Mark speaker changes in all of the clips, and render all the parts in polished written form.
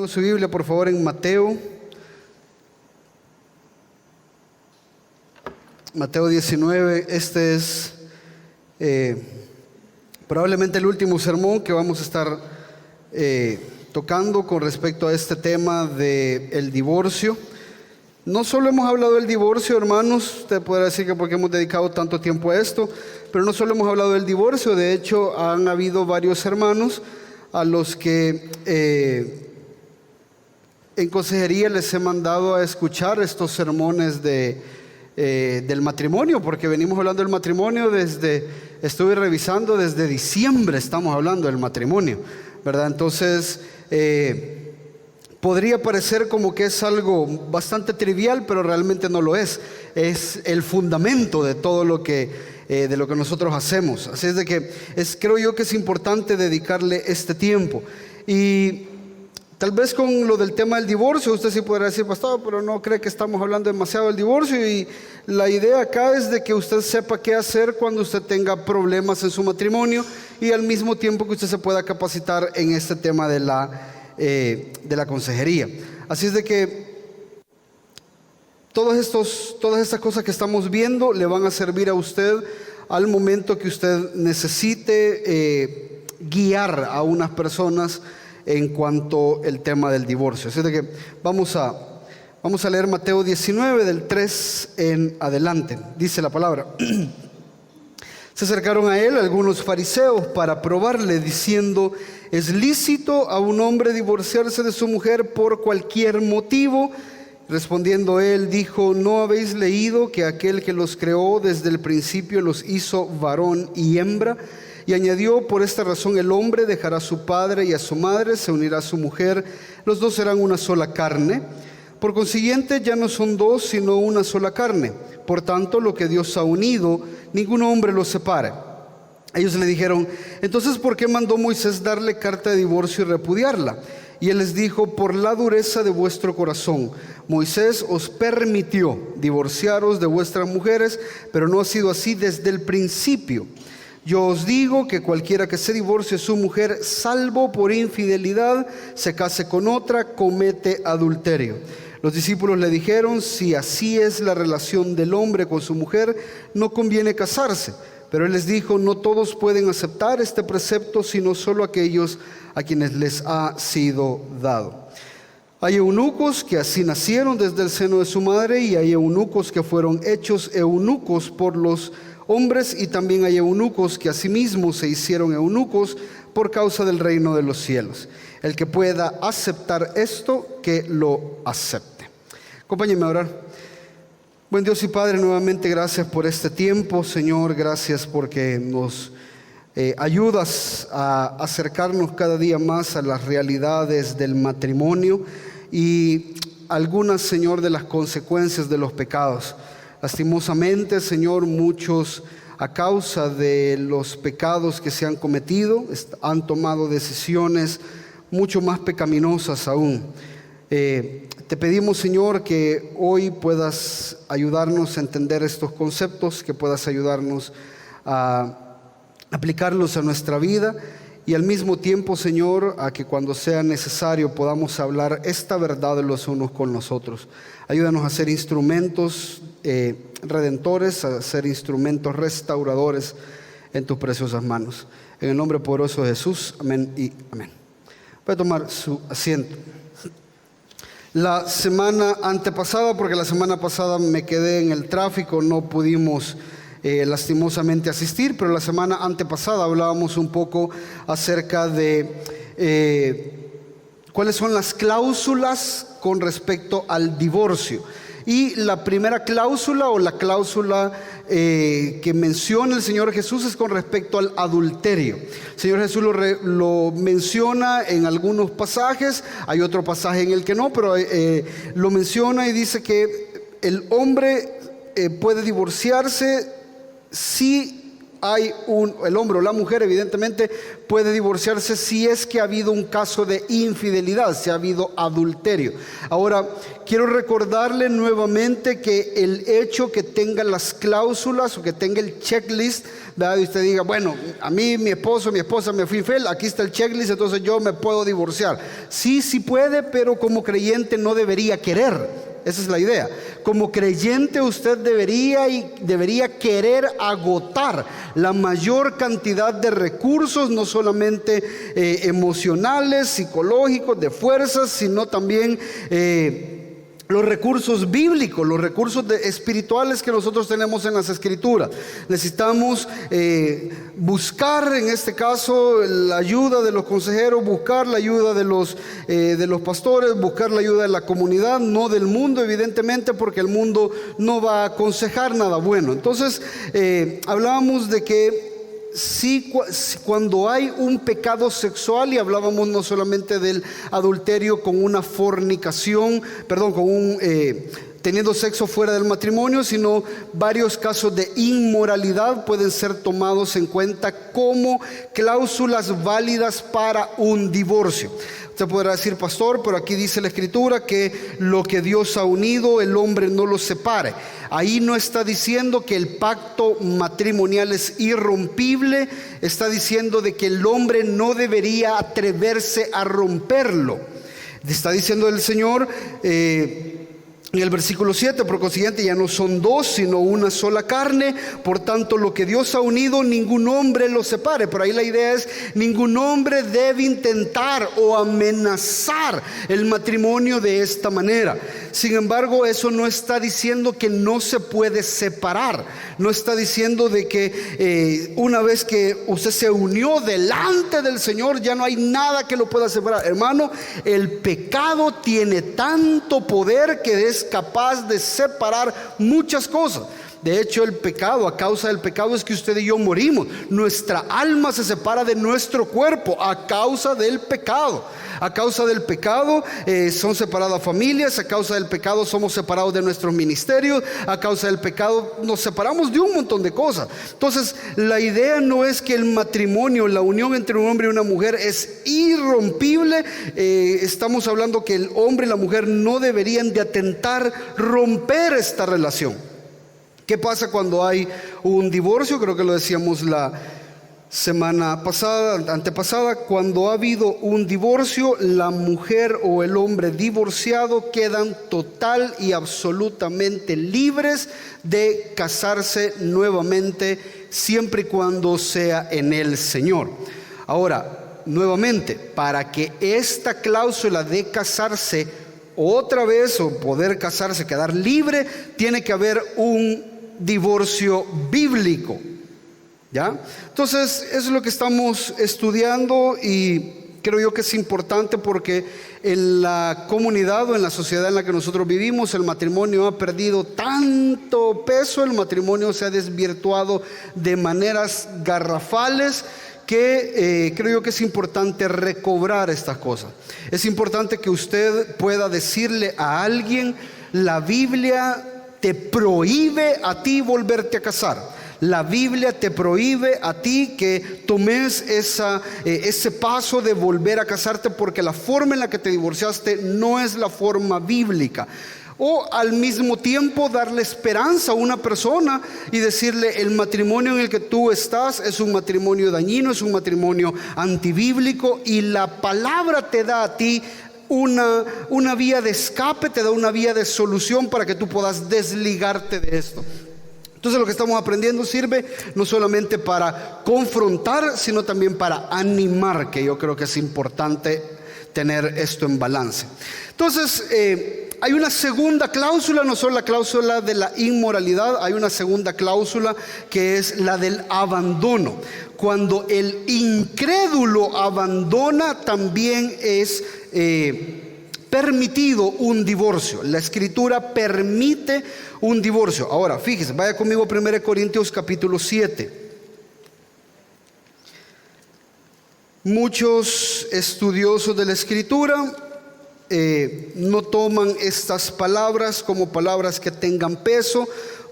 Speaker 1: con su Biblia, por favor, en Mateo 19. Este es probablemente el último sermón que vamos a estar tocando con respecto a este tema del divorcio. No solo hemos hablado del divorcio, hermanos, usted podrá decir que porque hemos dedicado tanto tiempo a esto, pero no solo hemos hablado del divorcio. De hecho, han habido varios hermanos a los que en consejería les he mandado a escuchar estos sermones del matrimonio, porque venimos hablando del matrimonio estuve revisando desde diciembre, estamos hablando del matrimonio, ¿verdad? Entonces, podría parecer como que es algo bastante trivial, pero realmente no lo es. Es el fundamento de todo lo que nosotros hacemos. Así es de que creo yo que es importante dedicarle este tiempo. Y tal vez con lo del tema del divorcio, usted sí podrá decir, pastor, pero no cree que estamos hablando demasiado del divorcio. Y la idea acá es de que usted sepa qué hacer cuando usted tenga problemas en su matrimonio, y al mismo tiempo que usted se pueda capacitar en este tema de la consejería. Así es de que todas estas cosas que estamos viendo le van a servir a usted al momento que usted necesite guiar a unas personas en cuanto al tema del divorcio. Así es de que vamos a leer Mateo 19 del 3 en adelante. Dice la palabra: Se acercaron a él algunos fariseos para probarle, diciendo: ¿es lícito a un hombre divorciarse de su mujer por cualquier motivo? Respondiendo él, dijo: ¿no habéis leído que aquel que los creó desde el principio los hizo varón y hembra? Y añadió: por esta razón el hombre dejará a su padre y a su madre, se unirá a su mujer, los dos serán una sola carne. Por consiguiente, ya no son dos, sino una sola carne. Por tanto, lo que Dios ha unido, ningún hombre lo separe. Ellos le dijeron: entonces, ¿por qué mandó Moisés darle carta de divorcio y repudiarla? Y él les dijo: por la dureza de vuestro corazón. Moisés os permitió divorciaros de vuestras mujeres, pero no ha sido así desde el principio. Yo os digo que cualquiera que se divorcie de su mujer, salvo por infidelidad, se case con otra, comete adulterio. Los discípulos le dijeron: si así es la relación del hombre con su mujer, no conviene casarse. Pero él les dijo: no todos pueden aceptar este precepto, sino solo aquellos a quienes les ha sido dado. Hay eunucos que así nacieron desde el seno de su madre, y hay eunucos que fueron hechos eunucos por los hombres, y también hay eunucos que asimismo se hicieron eunucos por causa del reino de los cielos. El que pueda aceptar esto, que lo acepte. Acompáñenme a orar. Buen Dios y Padre, nuevamente gracias por este tiempo, Señor. Gracias porque nos ayudas a acercarnos cada día más a las realidades del matrimonio y algunas, Señor, de las consecuencias de los pecados. Lastimosamente, Señor, muchos, a causa de los pecados que se han cometido, han tomado decisiones mucho más pecaminosas aún. Te pedimos, Señor, que hoy puedas ayudarnos a entender estos conceptos, que puedas ayudarnos a aplicarlos a nuestra vida, y al mismo tiempo, Señor, a que cuando sea necesario podamos hablar esta verdad los unos con los otros. Ayúdanos a ser instrumentos redentores, a ser instrumentos restauradores en tus preciosas manos. En el nombre poderoso de Jesús, amén y amén. Puede tomar su asiento. La semana antepasada, porque la semana pasada me quedé en el tráfico, no pudimos lastimosamente asistir, pero la semana antepasada hablábamos un poco acerca de cuáles son las cláusulas con respecto al divorcio. Y la primera cláusula, o la cláusula que menciona el Señor Jesús, es con respecto al adulterio. El Señor Jesús lo menciona en algunos pasajes, hay otro pasaje en el que no, pero lo menciona y dice que el hombre puede divorciarse si el hombre o la mujer evidentemente puede divorciarse si es que ha habido un caso de infidelidad, si ha habido adulterio. Ahora, quiero recordarle nuevamente que el hecho que tenga las cláusulas o que tenga el checklist, ¿verdad? Y usted diga, bueno, a mí mi esposo, mi esposa me fue infiel, aquí está el checklist, entonces yo me puedo divorciar. Sí, sí puede, pero como creyente no debería querer. Esa es la idea. Como creyente usted debería querer agotar la mayor cantidad de recursos, no solamente emocionales, psicológicos, de fuerzas, sino también los recursos bíblicos, los recursos espirituales que nosotros tenemos en las Escrituras. Necesitamos buscar, en este caso, la ayuda de los consejeros, buscar la ayuda de los pastores, buscar la ayuda de la comunidad, no del mundo, evidentemente, porque el mundo no va a aconsejar nada bueno. Entonces, hablábamos de que sí, cuando hay un pecado sexual, y hablábamos no solamente del adulterio con una fornicación, teniendo sexo fuera del matrimonio, sino varios casos de inmoralidad pueden ser tomados en cuenta como cláusulas válidas para un divorcio. Usted podrá decir, pastor, pero aquí dice la Escritura que lo que Dios ha unido, el hombre no lo separe. Ahí no está diciendo que el pacto matrimonial es irrompible, está diciendo de que el hombre no debería atreverse a romperlo. Está diciendo el Señor en el versículo 7, por consiguiente ya no son dos, sino una sola carne. Por tanto, lo que Dios ha unido, ningún hombre lo separe. Por ahí la idea es, ningún hombre debe intentar o amenazar el matrimonio de esta manera. Sin embargo, eso no está diciendo que no se puede separar. No está diciendo de que una vez que usted se unió delante del Señor, ya no hay nada que lo pueda separar. Hermano, el pecado tiene tanto poder que es capaz de separar muchas cosas. De hecho, el pecado, a causa del pecado es que usted y yo morimos. Nuestra alma se separa de nuestro cuerpo a causa del pecado. A causa del pecado son separadas familias, a causa del pecado somos separados de nuestros ministerios, a causa del pecado nos separamos de un montón de cosas. Entonces, la idea no es que el matrimonio, la unión entre un hombre y una mujer es irrompible. Estamos hablando que el hombre y la mujer no deberían de atentar romper esta relación. ¿Qué pasa cuando hay un divorcio? Creo que lo decíamos la semana pasada, antepasada. Cuando ha habido un divorcio, la mujer o el hombre divorciado quedan total y absolutamente libres de casarse nuevamente, siempre y cuando sea en el Señor. Ahora, nuevamente, para que esta cláusula de casarse otra vez o poder casarse, quedar libre, tiene que haber un divorcio bíblico. ¿Ya? Entonces, eso es lo que estamos estudiando y creo yo que es importante porque en la comunidad o en la sociedad en la que nosotros vivimos, el matrimonio ha perdido tanto peso, el matrimonio se ha desvirtuado de maneras garrafales que creo yo que es importante recobrar estas cosas. Es importante que usted pueda decirle a alguien, la Biblia te prohíbe a ti volverte a casar. La Biblia te prohíbe a ti que tomes ese paso de volver a casarte, porque la forma en la que te divorciaste no es la forma bíblica. O al mismo tiempo darle esperanza a una persona y decirle, el matrimonio en el que tú estás es un matrimonio dañino, es un matrimonio antibíblico, y la palabra te da a ti una vía de escape, te da una vía de solución para que tú puedas desligarte de esto. Entonces, lo que estamos aprendiendo sirve no solamente para confrontar, sino también para animar, que yo creo que es importante tener esto en balance. Entonces, hay una segunda cláusula, no solo la cláusula de la inmoralidad, hay una segunda cláusula que es la del abandono. Cuando el incrédulo abandona, también es permitido un divorcio. La Escritura permite un divorcio. Ahora, fíjese, vaya conmigo a 1 Corintios capítulo 7. Muchos estudiosos de la Escritura no toman estas palabras como palabras que tengan peso,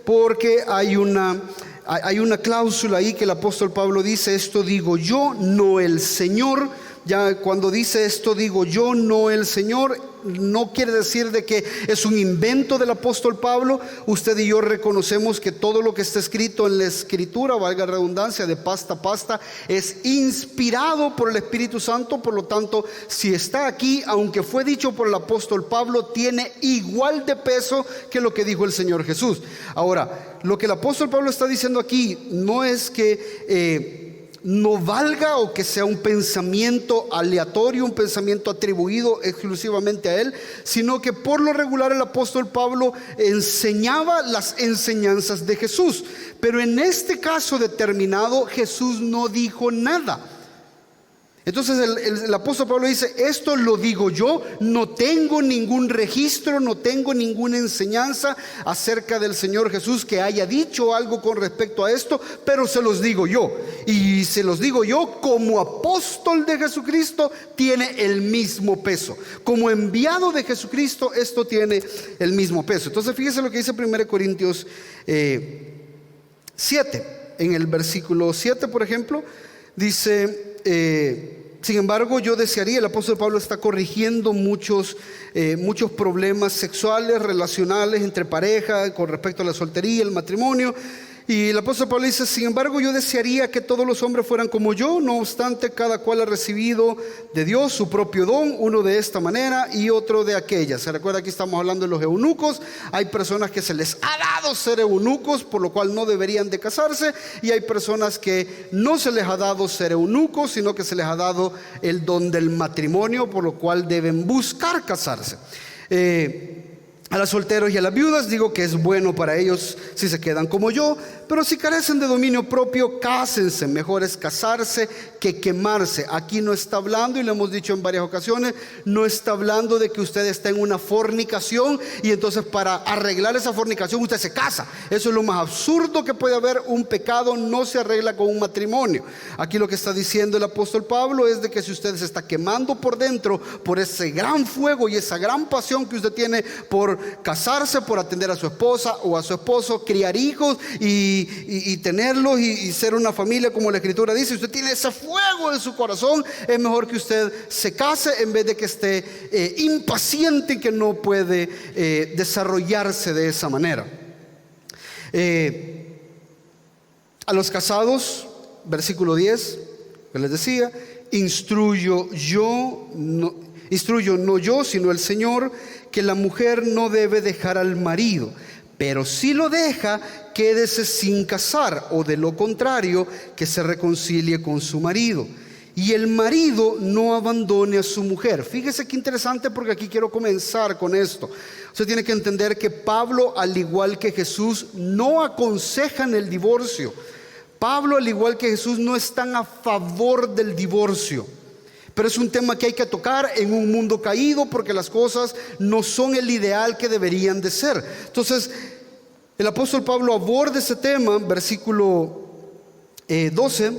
Speaker 1: porque hay una hay una cláusula ahí que el apóstol Pablo dice: esto digo yo, no el Señor. Ya cuando dice esto digo yo, no el Señor, no quiere decir de que es un invento del apóstol Pablo. Usted y yo reconocemos que todo lo que está escrito en la escritura, valga la redundancia, de pasta a pasta, es inspirado por el Espíritu Santo. Por lo tanto, si está aquí, aunque fue dicho por el apóstol Pablo, tiene igual de peso que lo que dijo el Señor Jesús. Ahora, lo que el apóstol Pablo está diciendo aquí no es que no valga o que sea un pensamiento aleatorio, un pensamiento atribuido exclusivamente a él, sino que por lo regular el apóstol Pablo enseñaba las enseñanzas de Jesús. Pero en este caso determinado, Jesús no dijo nada. Entonces el apóstol Pablo dice: esto lo digo yo, no tengo ningún registro, no tengo ninguna enseñanza acerca del Señor Jesús que haya dicho algo con respecto a esto, pero se los digo yo. Y se los digo yo como apóstol de Jesucristo, tiene el mismo peso. Como enviado de Jesucristo, esto tiene el mismo peso. Entonces fíjese lo que dice 1 Corintios 7. En el versículo 7, por ejemplo, dice: sin embargo, yo desearía, el apóstol Pablo está corrigiendo muchos problemas sexuales, relacionales entre pareja, con respecto a la soltería, el matrimonio. Y el apóstol Pablo dice: sin embargo, yo desearía que todos los hombres fueran como yo. No obstante, cada cual ha recibido de Dios su propio don, uno de esta manera y otro de aquella. Se recuerda, aquí estamos hablando de los eunucos. Hay personas que se les ha dado ser eunucos, por lo cual no deberían de casarse. Y hay personas que no se les ha dado ser eunucos, sino que se les ha dado el don del matrimonio, por lo cual deben buscar casarse. A los solteros y a las viudas digo que es bueno para ellos si se quedan como yo, pero si carecen de dominio propio, cásense. Mejor es casarse que quemarse. Aquí no está hablando, y lo hemos dicho en varias ocasiones, no está hablando de que usted está en una fornicación y entonces para arreglar esa fornicación usted se casa. Eso es lo más absurdo que puede haber. Un pecado no se arregla con un matrimonio. Aquí lo que está diciendo el apóstol Pablo es de que si usted se está quemando por dentro por ese gran fuego y esa gran pasión que usted tiene por casarse, por atender a su esposa o a su esposo, criar hijos y tenerlos y ser una familia, como la escritura dice, usted tiene ese fuego en su corazón, es mejor que usted se case en vez de que esté impaciente y que no puede desarrollarse de esa manera. A los casados, versículo 10, que les decía: instruyo no yo, sino el Señor, que la mujer no debe dejar al marido, pero si lo deja, quédese sin casar, o de lo contrario, que se reconcilie con su marido. Y el marido no abandone a su mujer. Fíjese qué interesante, porque aquí quiero comenzar con esto. Usted tiene que entender que Pablo, al igual que Jesús, no aconsejan el divorcio. Pablo, al igual que Jesús, no están a favor del divorcio. Pero es un tema que hay que tocar en un mundo caído, porque las cosas no son el ideal que deberían de ser. Entonces, el apóstol Pablo aborda ese tema, versículo 12: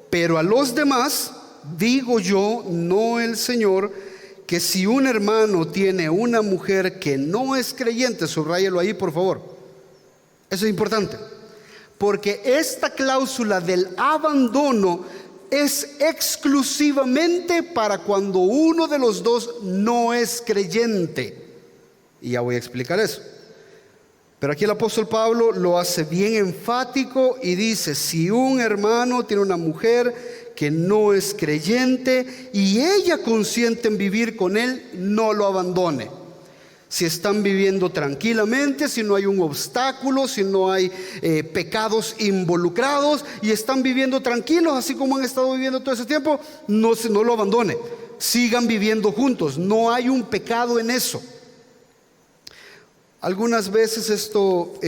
Speaker 1: pero a los demás digo yo, no el Señor, que si un hermano tiene una mujer que no es creyente, subráyelo ahí por favor, eso es importante, porque esta cláusula del abandono es exclusivamente para cuando uno de los dos no es creyente. Y ya voy a explicar eso. Pero aquí el apóstol Pablo lo hace bien enfático y dice: si un hermano tiene una mujer que no es creyente y ella consiente en vivir con él, no lo abandone. Si están viviendo tranquilamente, si no hay un obstáculo, si no hay pecados involucrados y están viviendo tranquilos, así como han estado viviendo todo ese tiempo, no lo abandone. Sigan viviendo juntos, no hay un pecado en eso. Algunas veces esto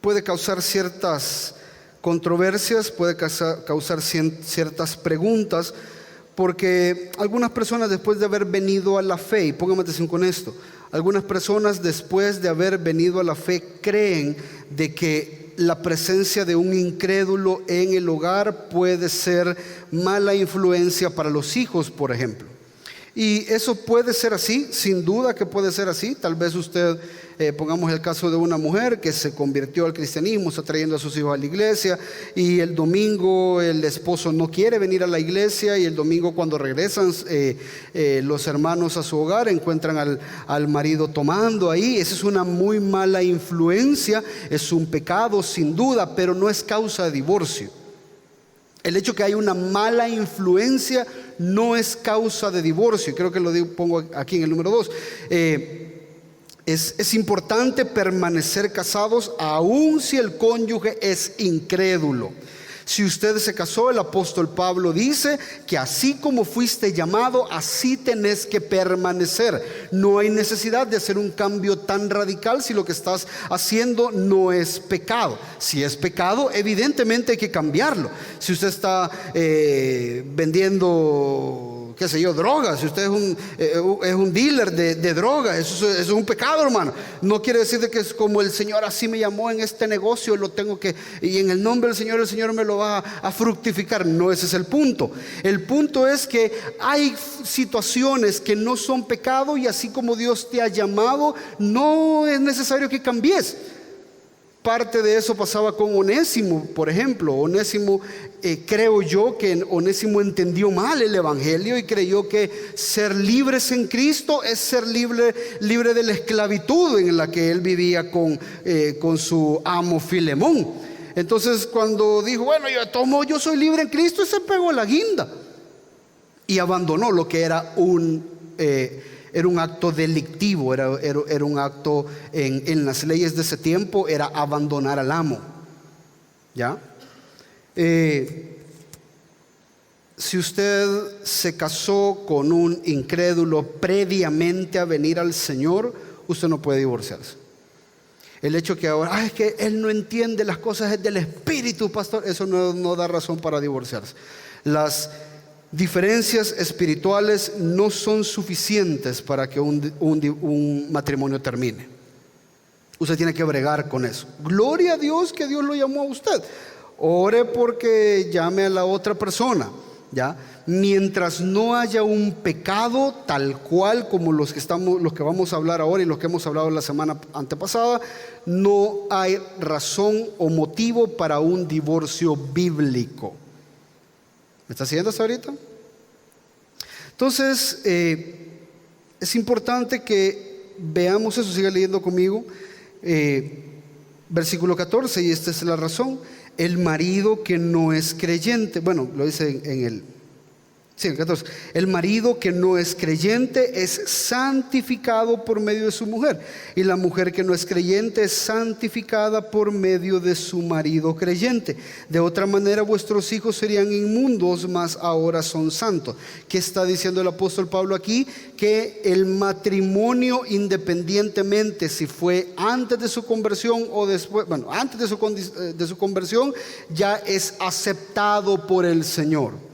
Speaker 1: puede causar ciertas controversias, puede causar ciertas preguntas, porque algunas personas, después de haber venido a la fe, y póngame atención con esto, algunas personas después de haber venido a la fe creen de que la presencia de un incrédulo en el hogar puede ser mala influencia para los hijos, por ejemplo. Y eso puede ser así, sin duda que puede ser así. Tal vez usted pongamos el caso de una mujer que se convirtió al cristianismo, está trayendo a sus hijos a la iglesia, y el domingo el esposo no quiere venir a la iglesia, y el domingo cuando regresan los hermanos a su hogar encuentran al marido tomando ahí. Esa es una muy mala influencia, es un pecado sin duda, pero no es causa de divorcio. El hecho que hay una mala influencia no es causa de divorcio. Creo que pongo aquí en el número 2. Es importante permanecer casados aun si el cónyuge es incrédulo. Si usted se casó, el apóstol Pablo dice que así como fuiste llamado, así tenés que permanecer. No hay necesidad de hacer un cambio tan radical si lo que estás haciendo no es pecado. Si es pecado, evidentemente hay que cambiarlo. Si usted está vendiendo, qué sé yo, drogas, si usted es un dealer de drogas, eso es un pecado, hermano. No quiere decir de que es como el Señor así me llamó en este negocio, lo tengo que, y en el nombre del Señor, el Señor me lo va a fructificar. No, ese es el punto. El punto es que hay situaciones que no son pecado, y así como Dios te ha llamado, no es necesario que cambies. Parte de eso pasaba con Onésimo, por ejemplo. Onésimo, creo yo que Onésimo entendió mal el evangelio y creyó que ser libres en Cristo es ser libre de la esclavitud en la que él vivía con su amo Filemón. Entonces, cuando dijo, bueno, yo soy libre en Cristo, se pegó la guinda y abandonó lo que era un acto delictivo, era un acto en las leyes de ese tiempo, era abandonar al amo. ¿Ya? Si usted se casó con un incrédulo previamente a venir al Señor, usted no puede divorciarse. El hecho que ahora, es que él no entiende las cosas del Espíritu, pastor, eso no da razón para divorciarse. Las diferencias espirituales no son suficientes para que un matrimonio termine. Usted tiene que bregar con eso. Gloria a Dios que Dios lo llamó a usted. Ore porque llame a la otra persona, ¿ya? Mientras no haya un pecado tal cual como los que vamos a hablar ahora y los que hemos hablado la semana antepasada, no hay razón o motivo para un divorcio bíblico. ¿Me está siguiendo hasta ahorita? Entonces, es importante que veamos eso. Siga leyendo conmigo. Versículo 14, y esta es la razón. El marido que no es creyente, bueno, lo dice en el 14. El marido que no es creyente es santificado por medio de su mujer, y la mujer que no es creyente es santificada por medio de su marido creyente. De otra manera vuestros hijos serían inmundos, mas ahora son santos. ¿Qué está diciendo el apóstol Pablo aquí? Que el matrimonio, independientemente si fue antes de su conversión o después, antes de su conversión, ya es aceptado por el Señor.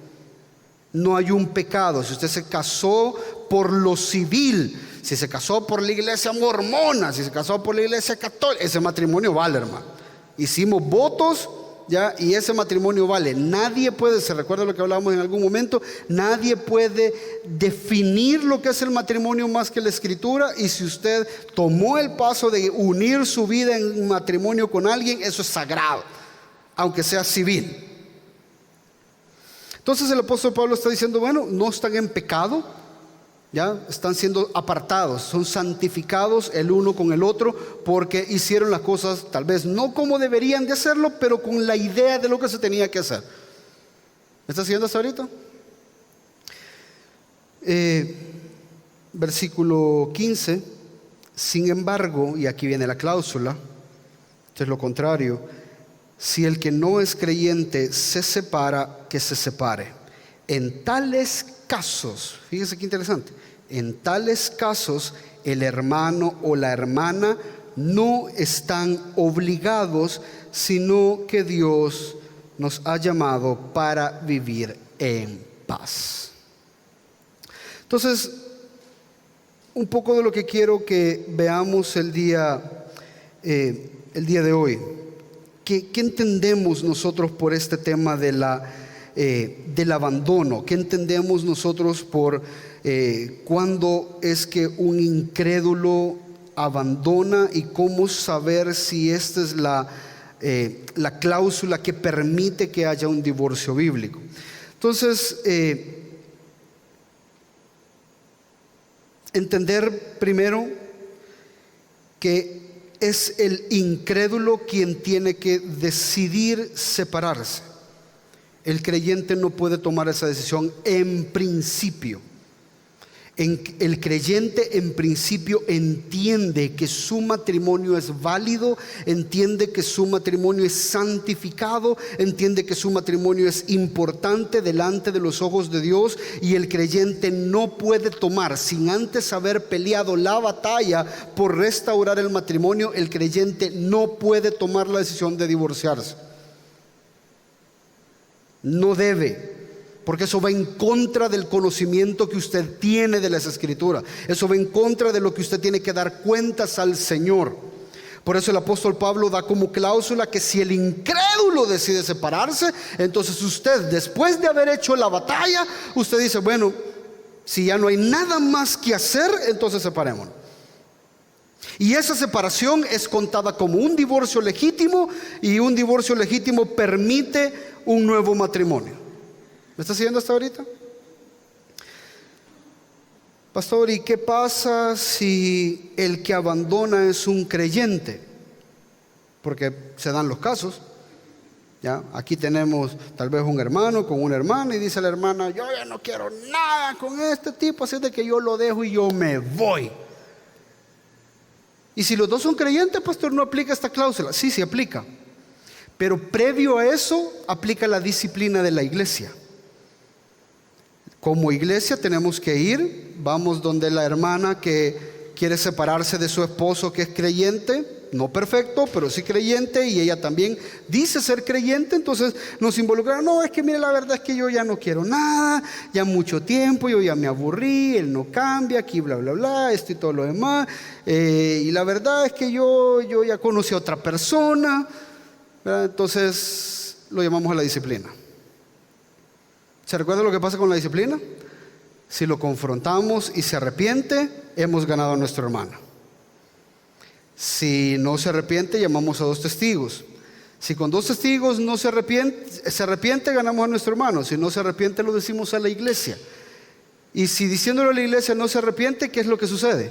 Speaker 1: No hay un pecado. Si usted se casó por lo civil, si se casó por la iglesia mormona, si se casó por la iglesia católica, ese matrimonio vale, hermano. Hicimos votos, ya, y ese matrimonio vale. Nadie puede, se recuerda lo que hablábamos en algún momento, nadie puede definir lo que es el matrimonio más que la Escritura. Y si usted tomó el paso de unir su vida en matrimonio con alguien, eso es sagrado, aunque sea civil. Entonces el apóstol Pablo está diciendo, bueno, no están en pecado, ya están siendo apartados, son santificados el uno con el otro, porque hicieron las cosas tal vez no como deberían de hacerlo, pero con la idea de lo que se tenía que hacer. ¿Me está siguiendo hasta ahorita? Versículo 15. Sin embargo, y aquí viene la cláusula, esto es lo contrario: si el que no es creyente se separa, que se separe. En tales casos, fíjese qué interesante, en tales casos el hermano o la hermana no están obligados, sino que Dios nos ha llamado para vivir en paz. Entonces, un poco de lo que quiero que veamos el día de hoy. ¿Qué entendemos nosotros por este tema del abandono? ¿Qué entendemos nosotros por cuando es que un incrédulo abandona y cómo saber si esta es la cláusula que permite que haya un divorcio bíblico. Entonces, entender primero que es el incrédulo quien tiene que decidir separarse. El creyente no puede tomar esa decisión en principio. El creyente en principio entiende que su matrimonio es válido, entiende que su matrimonio es santificado, entiende que su matrimonio es importante delante de los ojos de Dios, y el creyente no puede tomar, sin antes haber peleado la batalla por restaurar el matrimonio, el creyente no puede tomar la decisión de divorciarse. No debe. Porque eso va en contra del conocimiento que usted tiene de las Escrituras. Eso va en contra de lo que usted tiene que dar cuentas al Señor. Por eso el apóstol Pablo da como cláusula que si el incrédulo decide separarse, entonces usted, después de haber hecho la batalla, usted dice, bueno, si ya no hay nada más que hacer, entonces separémonos. Y esa separación es contada como un divorcio legítimo, y un divorcio legítimo permite un nuevo matrimonio. ¿Me está siguiendo hasta ahorita? Pastor, ¿y qué pasa si el que abandona es un creyente? Porque se dan los casos. ¿Ya? Aquí tenemos tal vez un hermano con una hermana, y dice la hermana, yo ya no quiero nada con este tipo, así de que yo lo dejo y yo me voy. Y si los dos son creyentes, pastor, ¿no aplica esta cláusula? Sí, sí aplica. Pero previo a eso aplica la disciplina de la iglesia. Como iglesia tenemos que ir, vamos donde la hermana que quiere separarse de su esposo que es creyente, no perfecto, pero sí creyente, y ella también dice ser creyente. Entonces nos involucramos, no, es que mire, la verdad es que yo ya no quiero nada, ya mucho tiempo, yo ya me aburrí, él no cambia, aquí bla bla bla, esto y todo lo demás, y la verdad es que yo ya conocí a otra persona, ¿verdad? Entonces lo llamamos a la disciplina. ¿Se recuerda lo que pasa con la disciplina? Si lo confrontamos y se arrepiente, hemos ganado a nuestro hermano. Si no se arrepiente, llamamos a 2 testigos. Si con 2 testigos no se arrepiente, ganamos a nuestro hermano. Si no se arrepiente, lo decimos a la iglesia. Y si diciéndolo a la iglesia no se arrepiente, ¿qué es lo que sucede?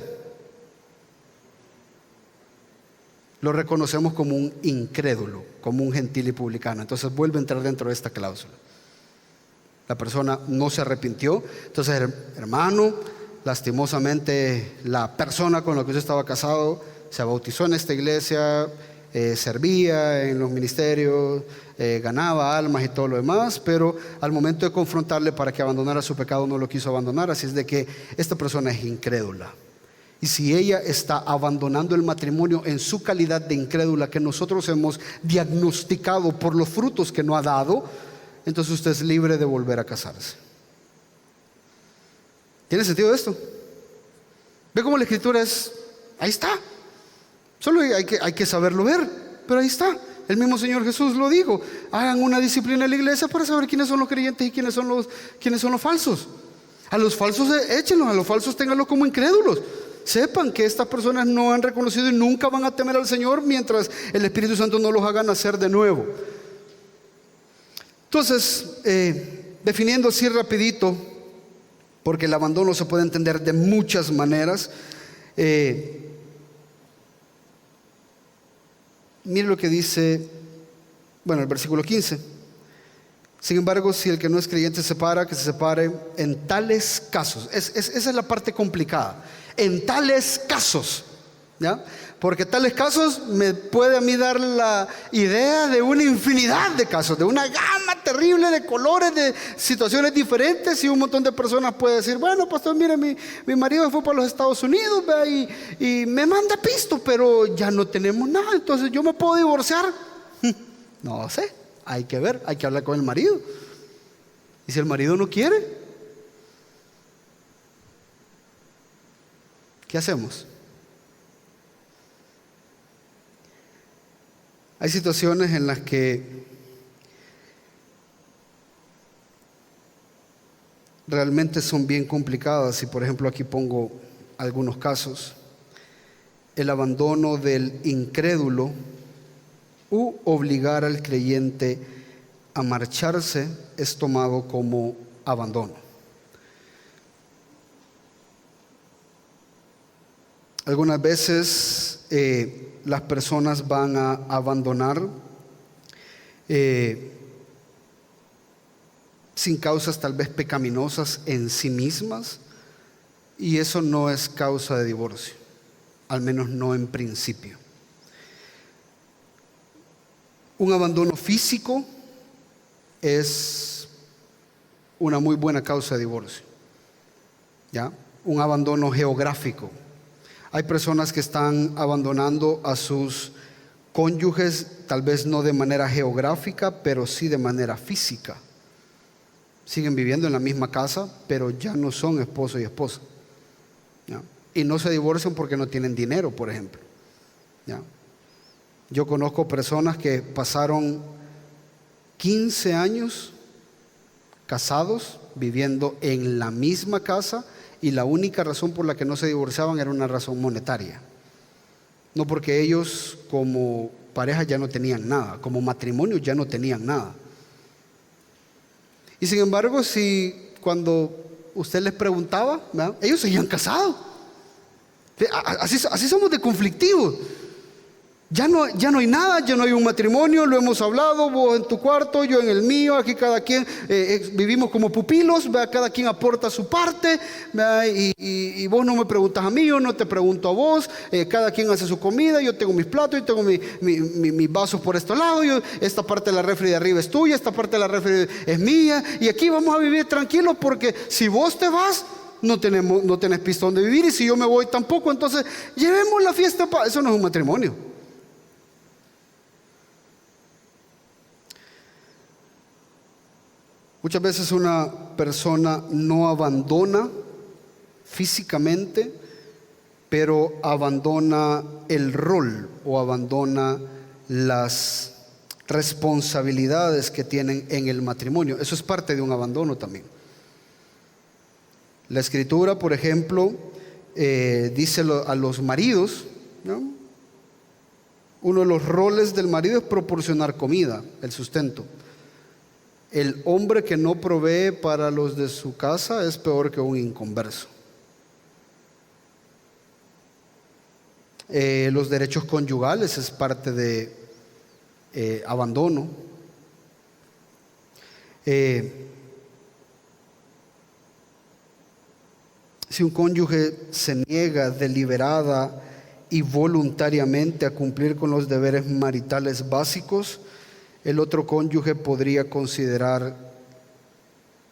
Speaker 1: Lo reconocemos como un incrédulo, como un gentil y publicano. Entonces vuelve a entrar dentro de esta cláusula. La persona no se arrepintió. Entonces, hermano, lastimosamente la persona con la que usted estaba casado se bautizó en esta iglesia, servía en los ministerios, ganaba almas y todo lo demás, pero al momento de confrontarle para que abandonara su pecado no lo quiso abandonar. Así es de que esta persona es incrédula. Y si ella está abandonando el matrimonio en su calidad de incrédula, que nosotros hemos diagnosticado por los frutos que no ha dado, entonces usted es libre de volver a casarse. ¿Tiene sentido esto? ¿Ve cómo la escritura es? Ahí está. Solo hay que saberlo ver, pero ahí está. El mismo Señor Jesús lo dijo. Hagan una disciplina en la iglesia para saber quiénes son los creyentes y quiénes son los falsos. A los falsos échenlos, a los falsos ténganlos como incrédulos. Sepan que estas personas no han reconocido y nunca van a temer al Señor mientras el Espíritu Santo no los haga nacer de nuevo. Entonces, definiendo así rapidito, porque el abandono se puede entender de muchas maneras. Mire lo que dice, el versículo 15. Sin embargo, si el que no es creyente se separa, que se separe en tales casos. Esa es la parte complicada. En tales casos, ¿ya? Porque tales casos me puede a mí dar la idea de una infinidad de casos, de una gama terrible de colores, de situaciones diferentes, y un montón de personas puede decir, bueno, pastor, mire, mi marido fue para los Estados Unidos, ¿ve? Y me manda pisto, pero ya no tenemos nada, entonces yo me puedo divorciar. No sé, hay que ver, hay que hablar con el marido. Y si el marido no quiere, ¿qué hacemos? Hay situaciones en las que realmente son bien complicadas, y por ejemplo aquí pongo algunos casos. el abandono del incrédulo u obligar al creyente a marcharse es tomado como abandono. Algunas veces las personas van a abandonar sin causas tal vez pecaminosas en sí mismas, y eso no es causa de divorcio, al menos no en principio. Un abandono físico es una muy buena causa de divorcio, ¿ya? Un abandono geográfico. Hay personas que están abandonando a sus cónyuges, tal vez no de manera geográfica, pero sí de manera física. Siguen viviendo en la misma casa, pero ya no son esposo y esposa, ¿ya? Y no se divorcian porque no tienen dinero, por ejemplo, ¿ya? Yo conozco personas que pasaron 15 años casados, viviendo en la misma casa, y la única razón por la que no se divorciaban era una razón monetaria. No porque ellos como pareja ya no tenían nada, como matrimonio ya no tenían nada. Y sin embargo, si cuando usted les preguntaba, ¿verdad?, ellos seguían casados. Así somos de conflictivos. Ya no hay nada, ya no hay un matrimonio, lo hemos hablado, vos en tu cuarto, yo en el mío, aquí cada quien vivimos como pupilos, ¿verdad? Cada quien aporta su parte, y vos no me preguntas a mí, yo no te pregunto a vos, cada quien hace su comida, yo tengo mis platos, yo tengo mis vasos por este lado, esta parte de la refri de arriba es tuya, esta parte de la refri es mía, y aquí vamos a vivir tranquilos, porque si vos te vas, no tenés pista donde vivir, y si yo me voy tampoco, entonces llevemos la fiesta. Eso no es un matrimonio. Muchas veces una persona no abandona físicamente, pero abandona el rol o abandona las responsabilidades que tienen en el matrimonio. Eso es parte de un abandono también. La Escritura, por ejemplo, dice a los maridos, ¿no? Uno de los roles del marido es proporcionar comida, el sustento. El hombre que no provee para los de su casa es peor que un inconverso. Los derechos conyugales es parte de abandono. Si un cónyuge se niega deliberada y voluntariamente a cumplir con los deberes maritales básicos, el otro cónyuge podría considerar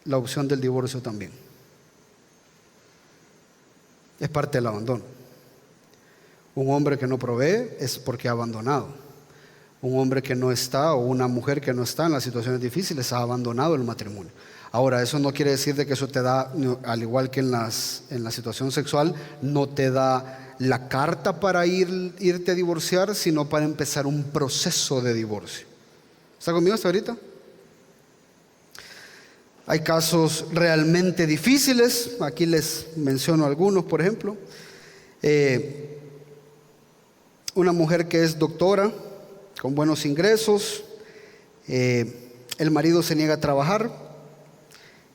Speaker 1: la opción del divorcio también. Es parte del abandono. Un hombre que no provee es porque ha abandonado. Un hombre que no está, o una mujer que no está en las situaciones difíciles, ha abandonado el matrimonio. Ahora, eso no quiere decir de que eso te da, al igual que en la situación sexual, no te da la carta para irte a divorciar, sino para empezar un proceso de divorcio. ¿Está conmigo hasta ahorita? Hay casos realmente difíciles. Aquí les menciono algunos, por ejemplo. Una mujer que es doctora, con buenos ingresos. El marido se niega a trabajar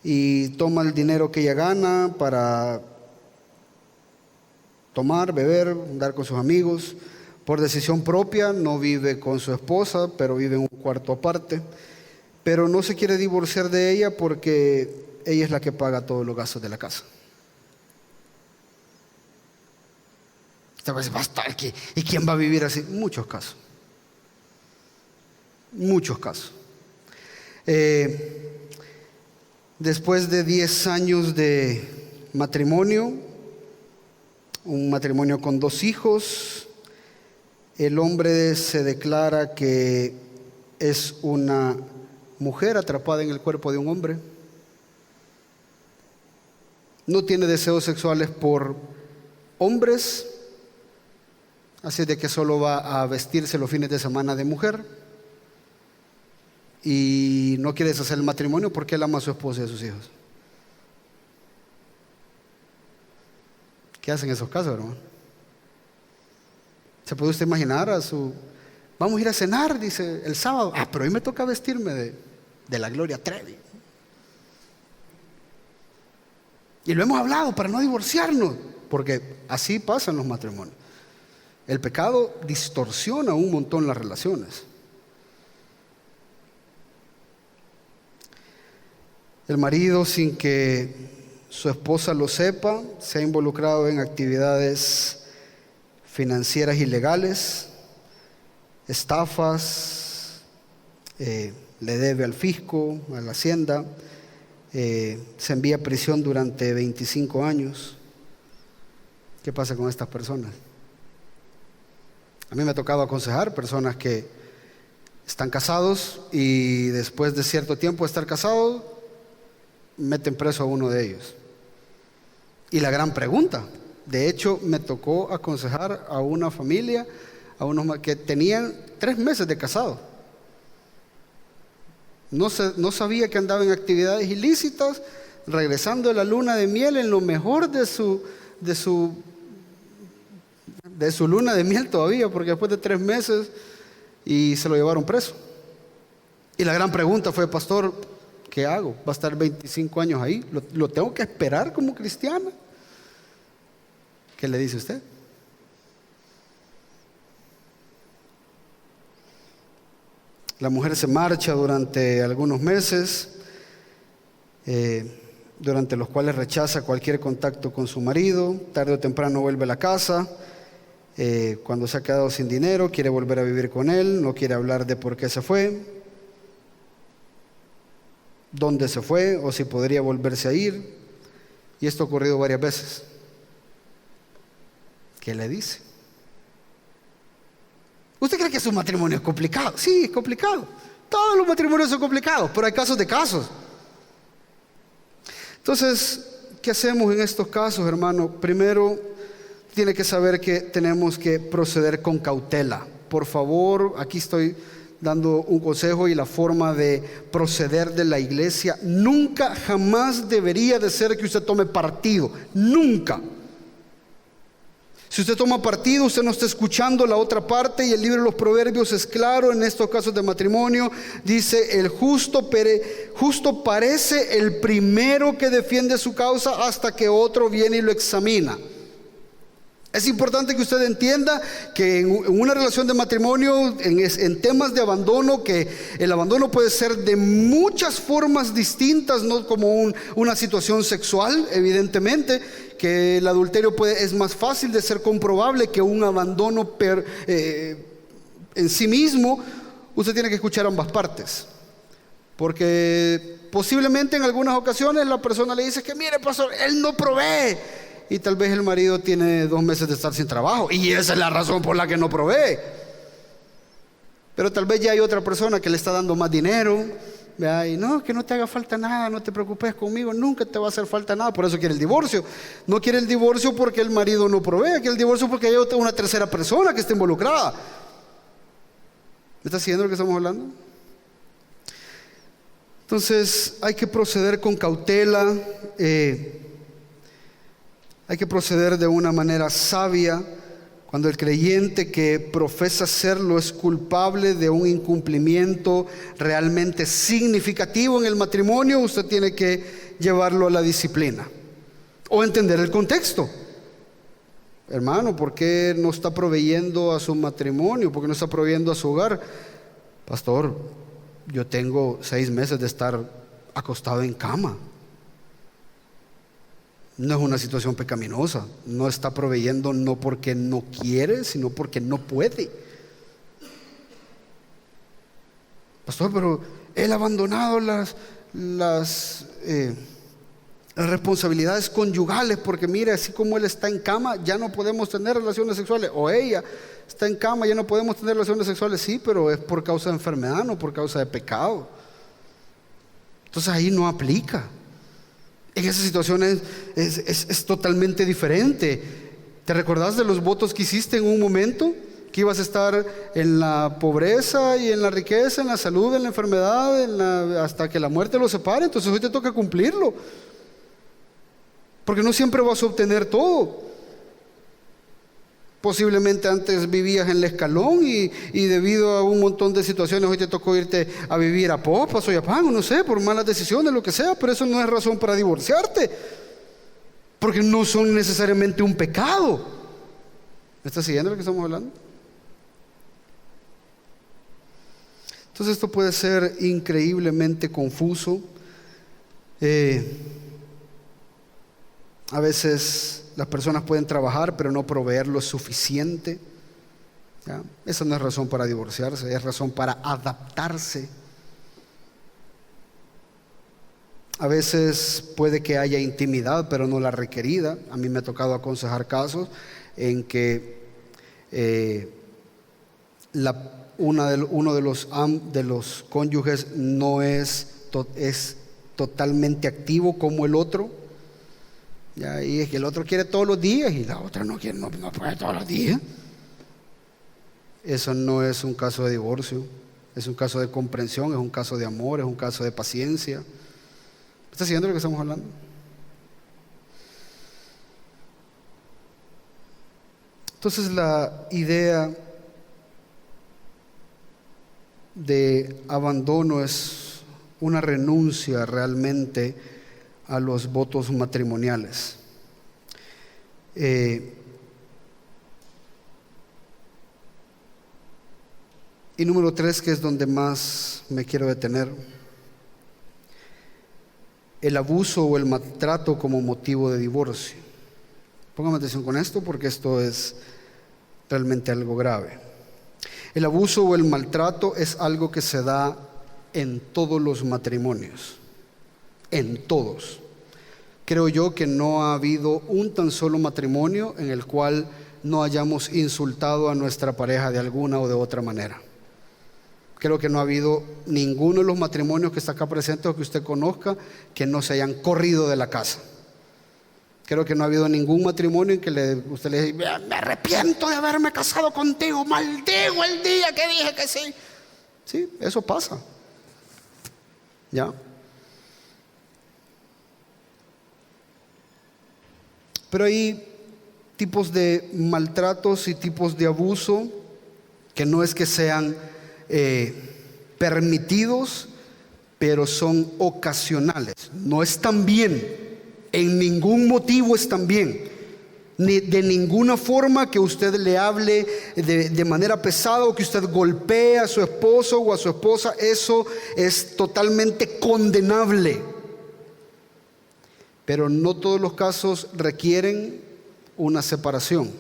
Speaker 1: y toma el dinero que ella gana para tomar, beber, andar con sus amigos. Por decisión propia, no vive con su esposa, pero vive en un cuarto aparte. Pero no se quiere divorciar de ella porque ella es la que paga todos los gastos de la casa. Esta vez va a estar aquí. ¿Y quién va a vivir así? Muchos casos. Muchos casos. Después de 10 años de matrimonio, un matrimonio con 2 hijos, el hombre se declara que es una mujer atrapada en el cuerpo de un hombre. No tiene deseos sexuales por hombres, así de que solo va a vestirse los fines de semana de mujer. Y no quiere deshacer el matrimonio porque él ama a su esposa y a sus hijos. ¿Qué hacen esos casos, hermano? ¿Se puede usted imaginar vamos a ir a cenar, dice, el sábado? Pero hoy me toca vestirme de la Gloria Trevi. Y lo hemos hablado para no divorciarnos, porque así pasan los matrimonios. El pecado distorsiona un montón las relaciones. El marido, sin que su esposa lo sepa, se ha involucrado en actividades financieras ilegales, estafas, le debe al fisco, a la hacienda, se envía a prisión durante 25 años. ¿Qué pasa con estas personas? A mí me ha tocado aconsejar personas que están casados y después de cierto tiempo de estar casados, meten preso a uno de ellos. Y la gran pregunta, de hecho me tocó aconsejar a una familia, a unos que tenían 3 meses de casado. No sabía que andaba en actividades ilícitas, regresando de la luna de miel en lo mejor de su luna de miel todavía, porque después de 3 meses y se lo llevaron preso. Y la gran pregunta fue: pastor, ¿qué hago? Va a estar 25 años ahí, ¿lo tengo que esperar como cristiana? ¿Qué le dice usted? La mujer se marcha durante algunos meses, durante los cuales rechaza cualquier contacto con su marido. Tarde o temprano vuelve a la casa. Cuando se ha quedado sin dinero, quiere volver a vivir con él, no quiere hablar de por qué se fue, dónde se fue o si podría volverse a ir. Y esto ha ocurrido varias veces. ¿Qué le dice? ¿Usted cree que su matrimonio es complicado? Sí, es complicado. Todos los matrimonios son complicados, pero hay casos de casos. Entonces, ¿qué hacemos en estos casos, hermano? Primero, tiene que saber que tenemos que proceder con cautela. Por favor, aquí estoy dando un consejo y la forma de proceder de la iglesia. Nunca, jamás debería de ser que usted tome partido. Nunca. Si usted toma partido, usted no está escuchando la otra parte, y el libro de los Proverbios es claro en estos casos de matrimonio. Dice: el justo parece el primero que defiende su causa hasta que otro viene y lo examina. Es importante que usted entienda que en una relación de matrimonio, en temas de abandono, que el abandono puede ser de muchas formas distintas, no como una situación sexual, evidentemente, que el adulterio es más fácil de ser comprobable que un abandono en sí mismo. Usted tiene que escuchar ambas partes, porque posiblemente en algunas ocasiones la persona le dice que mire, pastor, él no provee. Y tal vez el marido tiene 2 meses de estar sin trabajo y esa es la razón por la que no provee. Pero tal vez ya hay otra persona que le está dando más dinero, ¿verdad? Y no, que no te haga falta nada, no te preocupes conmigo, nunca te va a hacer falta nada. Por eso quiere el divorcio. No quiere el divorcio porque el marido no provee, quiere el divorcio porque hay una tercera persona que está involucrada. ¿Me está siguiendo lo que estamos hablando? Entonces hay que proceder con cautela. Hay que proceder de una manera sabia. Cuando el creyente que profesa serlo es culpable de un incumplimiento realmente significativo en el matrimonio, usted tiene que llevarlo a la disciplina o entender el contexto. Hermano, ¿por qué no está proveyendo a su matrimonio? ¿Por qué no está proveyendo a su hogar? Pastor, yo tengo 6 meses de estar acostado en cama. No es una situación pecaminosa. No está proveyendo no porque no quiere, sino porque no puede. Pastor, pero él ha abandonado las responsabilidades conyugales porque mire, así como él está en cama, ya no podemos tener relaciones sexuales. O ella está en cama, ya no podemos tener relaciones sexuales. Sí, pero es por causa de enfermedad, no por causa de pecado. Entonces ahí no aplica. En esas situaciones es totalmente diferente. ¿Te recordás de los votos que hiciste en un momento? Que ibas a estar en la pobreza y en la riqueza, en la salud, en la enfermedad, hasta que la muerte los separe. Entonces hoy te toca cumplirlo, porque no siempre vas a obtener todo. Posiblemente antes vivías en El Escalón y debido a un montón de situaciones hoy te tocó irte a vivir a Popas o a Pango, no sé, por malas decisiones, lo que sea, pero eso no es razón para divorciarte, porque no son necesariamente un pecado. ¿Me estás siguiendo lo que estamos hablando? Entonces esto puede ser increíblemente confuso. A veces las personas pueden trabajar pero no proveer lo suficiente, ¿ya? Esa no es razón para divorciarse, es razón para adaptarse. A veces puede que haya intimidad pero no la requerida. A mí me ha tocado aconsejar casos en que uno de los cónyuges no es totalmente activo como el otro. Ya, y es que el otro quiere todos los días y la otra no quiere, no puede todos los días. Eso no es un caso de divorcio, es un caso de comprensión, es un caso de amor, es un caso de paciencia. ¿Está siguiendo lo que estamos hablando? Entonces la idea de abandono es una renuncia realmente a los votos matrimoniales. Y número 3, que es donde más me quiero detener: el abuso o el maltrato como motivo de divorcio. Póngame atención con esto porque esto es realmente algo grave. El abuso o el maltrato es algo que se da en todos los matrimonios, en todos. Creo yo que no ha habido un tan solo matrimonio en el cual no hayamos insultado a nuestra pareja de alguna o de otra manera. Creo que no ha habido ninguno de los matrimonios que está acá presente o que usted conozca que no se hayan corrido de la casa. Creo que no ha habido ningún matrimonio en que usted le diga: me arrepiento de haberme casado contigo, maldigo el día que dije que sí. Sí, eso pasa. ¿Ya? Pero hay tipos de maltratos y tipos de abuso que no es que sean permitidos, pero son ocasionales. No están bien, en ningún motivo están bien, ni de ninguna forma que usted le hable de manera pesada o que usted golpee a su esposo o a su esposa. Eso es totalmente condenable. Pero no todos los casos requieren una separación.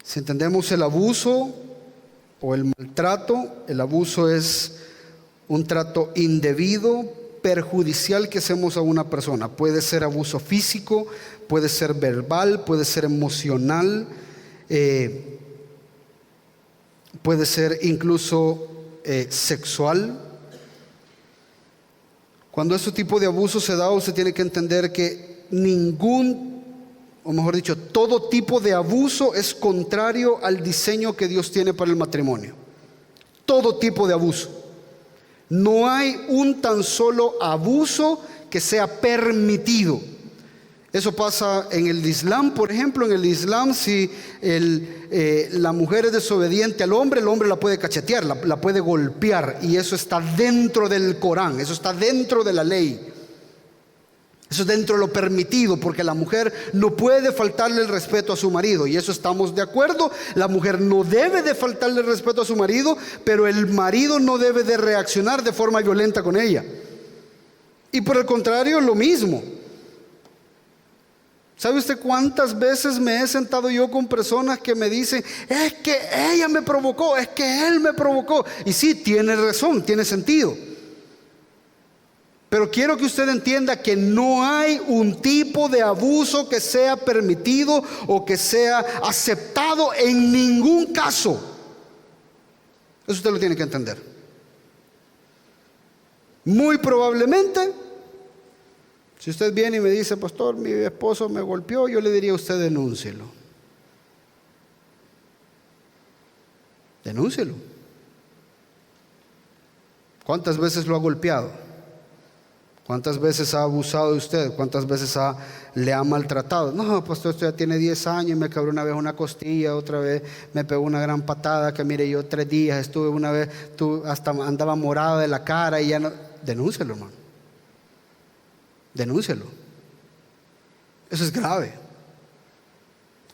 Speaker 1: Si entendemos el abuso o el maltrato, el abuso es un trato indebido, perjudicial que hacemos a una persona. Puede ser abuso físico, puede ser verbal, puede ser emocional, puede ser incluso sexual. Cuando este tipo de abuso se da, usted tiene que entender que todo tipo de abuso es contrario al diseño que Dios tiene para el matrimonio. Todo tipo de abuso. No hay un tan solo abuso que sea permitido. Eso pasa en el Islam, por ejemplo. En el Islam, si la mujer es desobediente al hombre, el hombre la puede cachetear, la puede golpear, y eso está dentro del Corán, eso está dentro de la ley. Eso es dentro de lo permitido, porque la mujer no puede faltarle el respeto a su marido, y eso estamos de acuerdo. La mujer no debe de faltarle el respeto a su marido, pero el marido no debe de reaccionar de forma violenta con ella. Y por el contrario, lo mismo. ¿Sabe usted cuántas veces me he sentado yo con personas que me dicen: es que ella me provocó, es que él me provocó? Y sí, tiene razón, tiene sentido. Pero quiero que usted entienda que no hay un tipo de abuso que sea permitido o que sea aceptado en ningún caso. Eso usted lo tiene que entender. Muy probablemente, si usted viene y me dice: pastor, mi esposo me golpeó, yo le diría a usted: denúncielo. Denúncielo. ¿Cuántas veces lo ha golpeado? ¿Cuántas veces ha abusado de usted? ¿Cuántas veces le ha maltratado? No, pastor, esto ya tiene 10 años, me quebró una vez una costilla, otra vez me pegó una gran patada, que mire, yo 3 días estuve una vez, hasta andaba morada de la cara y ya no. Denúncialo, hermano. Denúncialo. Eso es grave.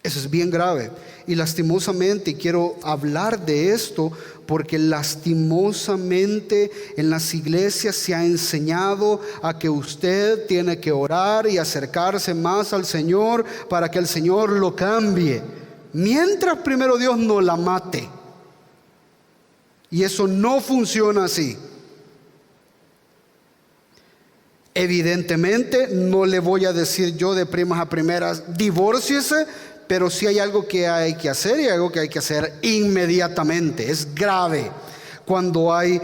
Speaker 1: Eso es bien grave. Y lastimosamente, quiero hablar de esto porque lastimosamente en las iglesias se ha enseñado a que usted tiene que orar y acercarse más al Señor para que el Señor lo cambie, mientras primero Dios no la mate. Y eso no funciona así. Evidentemente no le voy a decir yo de primas a primeras, divórciese, pero sí hay algo que hay que hacer y algo que hay que hacer inmediatamente. Es grave cuando hay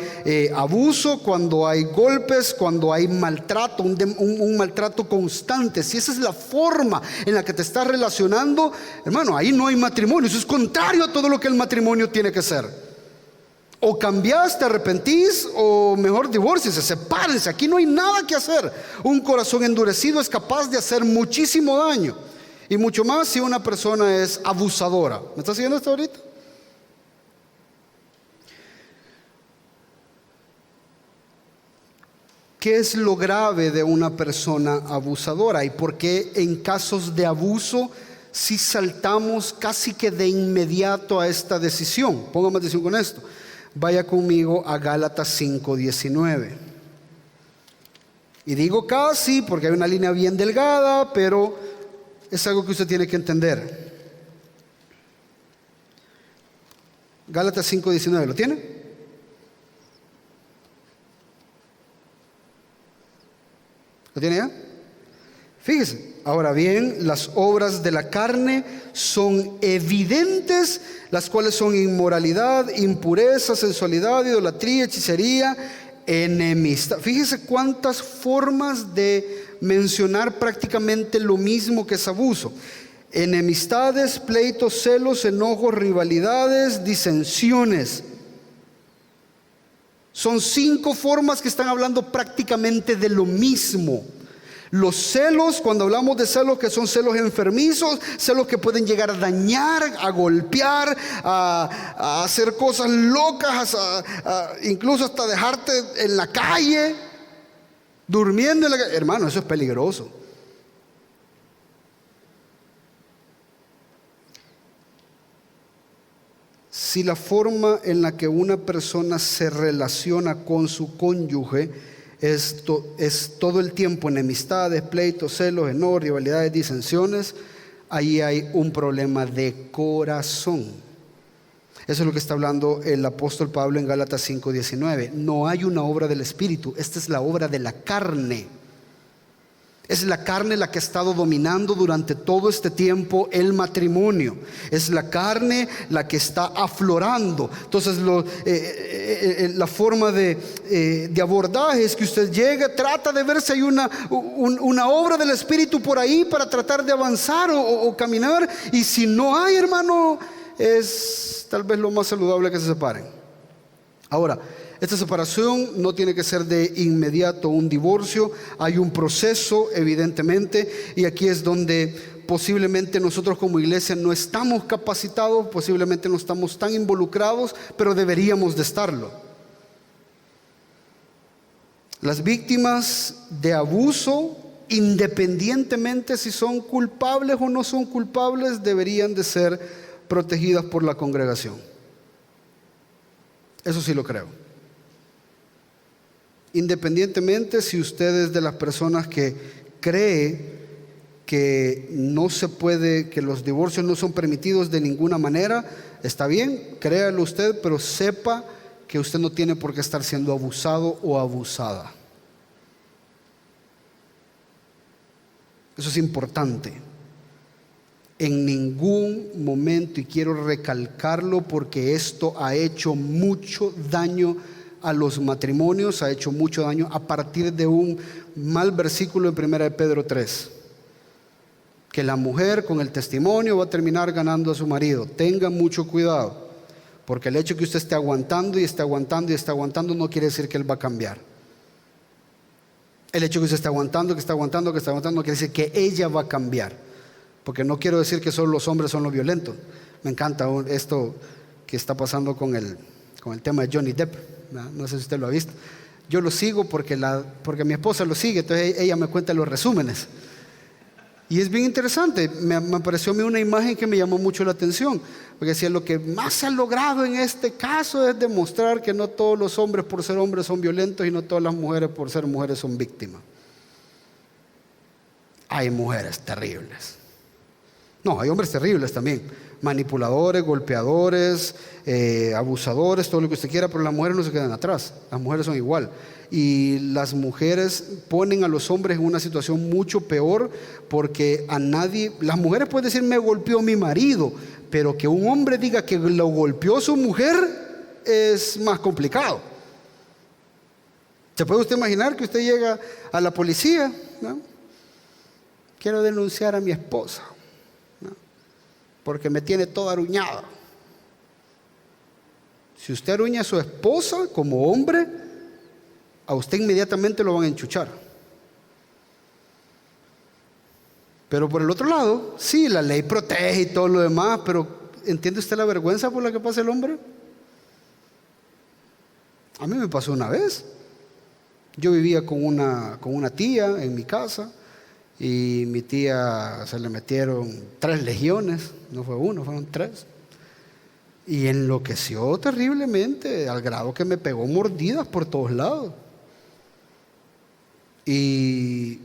Speaker 1: abuso, cuando hay golpes, cuando hay maltrato, un maltrato constante. Si esa es la forma en la que te estás relacionando, hermano, ahí no hay matrimonio. Eso es contrario a todo lo que el matrimonio tiene que ser. O cambiás, te arrepentís, o mejor divórciense, sepárense. Aquí no hay nada que hacer. Un corazón endurecido es capaz de hacer muchísimo daño. Y mucho más si una persona es abusadora. ¿Me está siguiendo esto ahorita? ¿Qué es lo grave de una persona abusadora? ¿Y por qué en casos de abuso si saltamos casi que de inmediato a esta decisión? Póngame atención con esto. Vaya conmigo a Gálatas 5:19. Y digo casi porque hay una línea bien delgada, pero es algo que usted tiene que entender. Gálatas 5:19, ¿lo tiene? ¿Lo tiene ya? Fíjese, ahora bien, las obras de la carne son evidentes, las cuales son inmoralidad, impureza, sensualidad, idolatría, hechicería, enemistad. Fíjese cuántas formas de mencionar prácticamente lo mismo que es abuso. Enemistades, pleitos, celos, enojos, rivalidades, disensiones. Son 5 formas que están hablando prácticamente de lo mismo. Los celos, cuando hablamos de celos, que son celos enfermizos, celos que pueden llegar a dañar, a golpear, a hacer cosas locas, incluso hasta dejarte en la calle, durmiendo en la calle. Hermano, eso es peligroso. Si la forma en la que una persona se relaciona con su cónyuge es todo el tiempo enemistades, pleitos, celos, enojos, rivalidades, disensiones, ahí hay un problema de corazón. Eso es lo que está hablando el apóstol Pablo en Gálatas 5:19. No hay una obra del Espíritu, esta es la obra de la carne. Es la carne la que ha estado dominando durante todo este tiempo el matrimonio. Es la carne la que está aflorando. Entonces la forma de abordaje es que usted llegue, trata de ver si hay una obra del Espíritu por ahí para tratar de avanzar o caminar. Y si no hay, hermano, es tal vez lo más saludable que se separen. Ahora, esta separación no tiene que ser de inmediato un divorcio. Hay un proceso, evidentemente, y aquí es donde posiblemente nosotros como iglesia no estamos capacitados, posiblemente no estamos tan involucrados, pero deberíamos de estarlo. Las víctimas de abuso, independientemente si son culpables o no son culpables, deberían de ser protegidas por la congregación. Eso sí lo creo. Independientemente si usted es de las personas que cree que no se puede, que los divorcios no son permitidos de ninguna manera, está bien, créalo usted, pero sepa que usted no tiene por qué estar siendo abusado o abusada. Eso es importante. En ningún momento, y quiero recalcarlo porque esto ha hecho mucho daño a los matrimonios, ha hecho mucho daño a partir de un mal versículo en 1 Pedro 3, que la mujer con el testimonio va a terminar ganando a su marido. Tenga mucho cuidado, porque el hecho que usted esté aguantando y esté aguantando y esté aguantando no quiere decir que él va a cambiar. El hecho que usted está aguantando, que está aguantando, que está aguantando, quiere decir que ella va a cambiar. Porque no quiero decir que solo los hombres son los violentos. Me encanta esto que está pasando con el tema de Johnny Depp. No sé si usted lo ha visto. Yo lo sigo porque mi esposa lo sigue, entonces ella me cuenta los resúmenes. Y es bien interesante. Me apareció a mí una imagen que me llamó mucho la atención. Porque decía, lo que más se ha logrado en este caso es demostrar que no todos los hombres por ser hombres son violentos y no todas las mujeres por ser mujeres son víctimas. Hay mujeres terribles. No, hay hombres terribles también. Manipuladores, golpeadores, abusadores, todo lo que usted quiera, pero las mujeres no se quedan atrás. Las mujeres son igual. Y las mujeres ponen a los hombres en una situación mucho peor, porque a nadie, las mujeres pueden decir me golpeó mi marido, pero que un hombre diga que lo golpeó su mujer es más complicado. ¿Se puede usted imaginar que usted llega a la policía, ¿no? Quiero denunciar a mi esposa, ¿no? Porque me tiene toda aruñada. Si usted aruña a su esposa como hombre, a usted inmediatamente lo van a enchuchar. Pero por el otro lado, sí, la ley protege y todo lo demás, pero ¿entiende usted la vergüenza por la que pasa el hombre? A mí me pasó una vez. Yo vivía con una tía en mi casa y mi tía se le metieron 3 legiones, no fue uno, fueron 3. Y enloqueció terriblemente, al grado que me pegó mordidas por todos lados. Y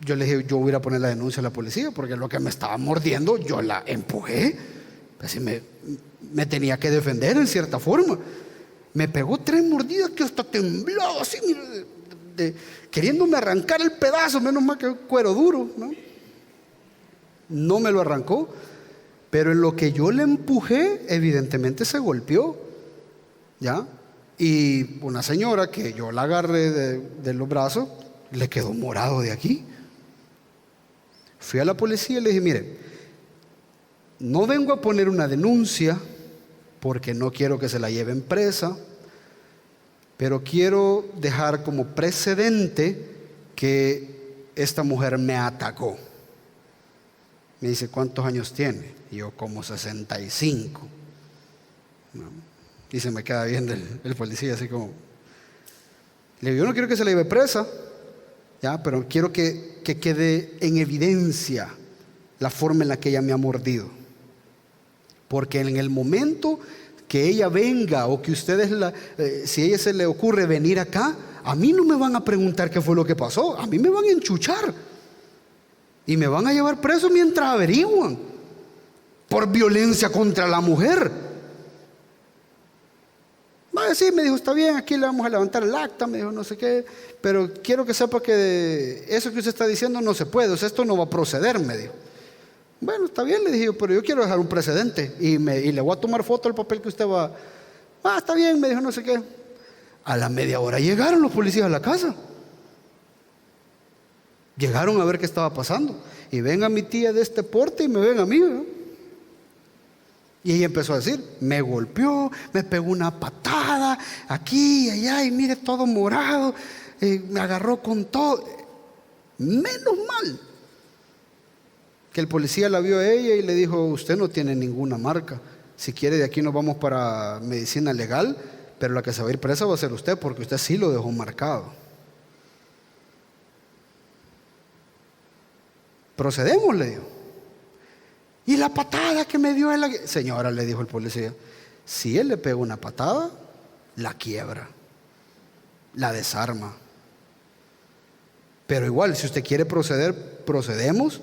Speaker 1: yo le dije, yo voy a ir a poner la denuncia a la policía, porque lo que me estaba mordiendo, yo la empujé. Así me tenía que defender en cierta forma. Me pegó 3 mordidas que hasta temblaba así, queriéndome arrancar el pedazo, menos mal que cuero duro, ¿no? No me lo arrancó, pero en lo que yo le empujé, evidentemente se golpeó, ¿ya? Y una señora que yo la agarré de los brazos, le quedó morado de aquí. Fui a la policía y le dije, mire, no vengo a poner una denuncia porque no quiero que se la lleven presa, pero quiero dejar como precedente que esta mujer me atacó. Me dice, ¿cuántos años tiene? Y yo, como 65. ¿No? Y se me queda viendo el policía así como. Le digo, yo no quiero que se la lleve presa, ¿ya? Pero quiero que quede en evidencia la forma en la que ella me ha mordido. Porque en el momento que ella venga o que ustedes, si a ella se le ocurre venir acá, a mí no me van a preguntar qué fue lo que pasó, a mí me van a enchuchar y me van a llevar preso mientras averiguan por violencia contra la mujer. Sí, me dijo, está bien, aquí le vamos a levantar el acta, me dijo no sé qué, pero quiero que sepa que eso que usted está diciendo no se puede, o sea, esto no va a proceder, me dijo. Bueno, está bien, le dije yo, pero yo quiero dejar un precedente y le voy a tomar foto al papel que usted va. Está bien, me dijo no sé qué. A la media hora llegaron los policías a la casa. Llegaron a ver qué estaba pasando. Y ven a mi tía de este porte y me ven a mí, ¿no? Y ella empezó a decir, me golpeó, me pegó una patada, aquí y allá, y mire todo morado, me agarró con todo. Menos mal que el policía la vio a ella y le dijo, usted no tiene ninguna marca, si quiere de aquí nos vamos para medicina legal, pero la que se va a ir presa va a ser usted, porque usted sí lo dejó marcado. Procedemos, le dijo. Y la patada que me dio señora, le dijo el policía, si él le pega una patada, la quiebra, la desarma. Pero igual, si usted quiere proceder, procedemos.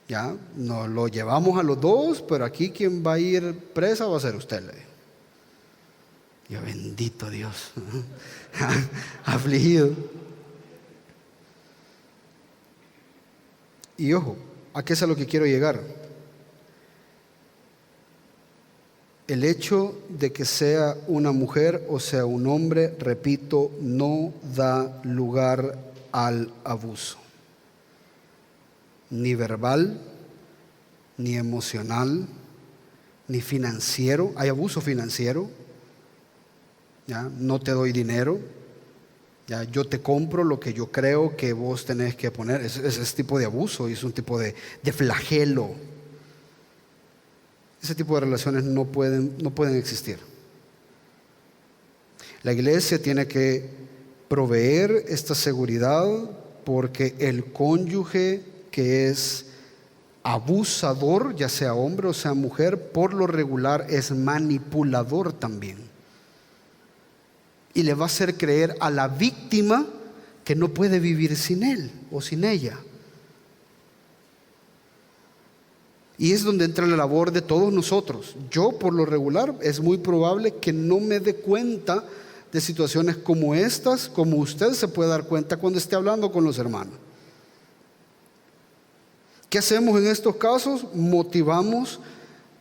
Speaker 1: Ya, nos lo llevamos a los dos, pero aquí quien va a ir presa va a ser usted, le dijo. Yo, bendito Dios, afligido. Y ojo, ¿a qué es a lo que quiero llegar? El hecho de que sea una mujer o sea un hombre, repito, no da lugar al abuso. Ni verbal, ni emocional, ni financiero. Hay abuso financiero, ¿ya? No te doy dinero, Ya, yo te compro lo que yo creo que vos tenés que poner. Ese tipo de abuso y es un tipo de flagelo. Ese tipo de relaciones no pueden existir. La iglesia tiene que proveer esta seguridad porque el cónyuge que es abusador, ya sea hombre o sea mujer, por lo regular es manipulador también. Y le va a hacer creer a la víctima que no puede vivir sin él o sin ella. Y es donde entra la labor de todos nosotros. Yo, por lo regular, es muy probable que no me dé cuenta de situaciones como estas, como usted se puede dar cuenta cuando esté hablando con los hermanos. ¿Qué hacemos en estos casos? Motivamos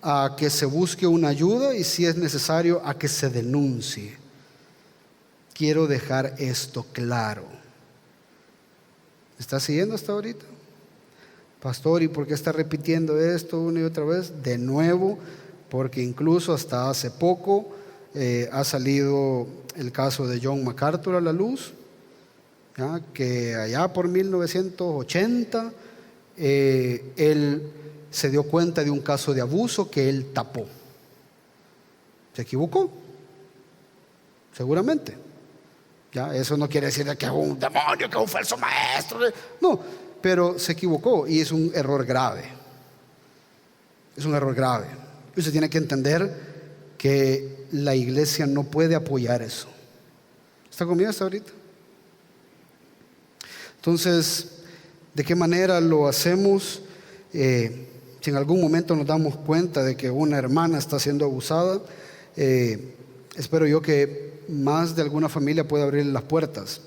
Speaker 1: a que se busque una ayuda y, si es necesario, a que se denuncie. Quiero dejar esto claro. ¿Me está siguiendo hasta ahorita? Pastor, ¿y por qué está repitiendo esto una y otra vez? De nuevo, porque incluso hasta hace poco ha salido el caso de John MacArthur a la luz, ¿ya? Que allá por 1980 él se dio cuenta de un caso de abuso que él tapó. Se equivocó, seguramente. ¿Ya? Eso no quiere decir que es un demonio, que es un falso maestro. No, pero se equivocó y es un error grave. Es un error grave. Y usted tiene que entender que la iglesia no puede apoyar eso. ¿Está conmigo hasta ahorita? Entonces, ¿de qué manera lo hacemos? Si en algún momento nos damos cuenta de que una hermana está siendo abusada, espero yo que más de alguna familia pueda abrir las puertas,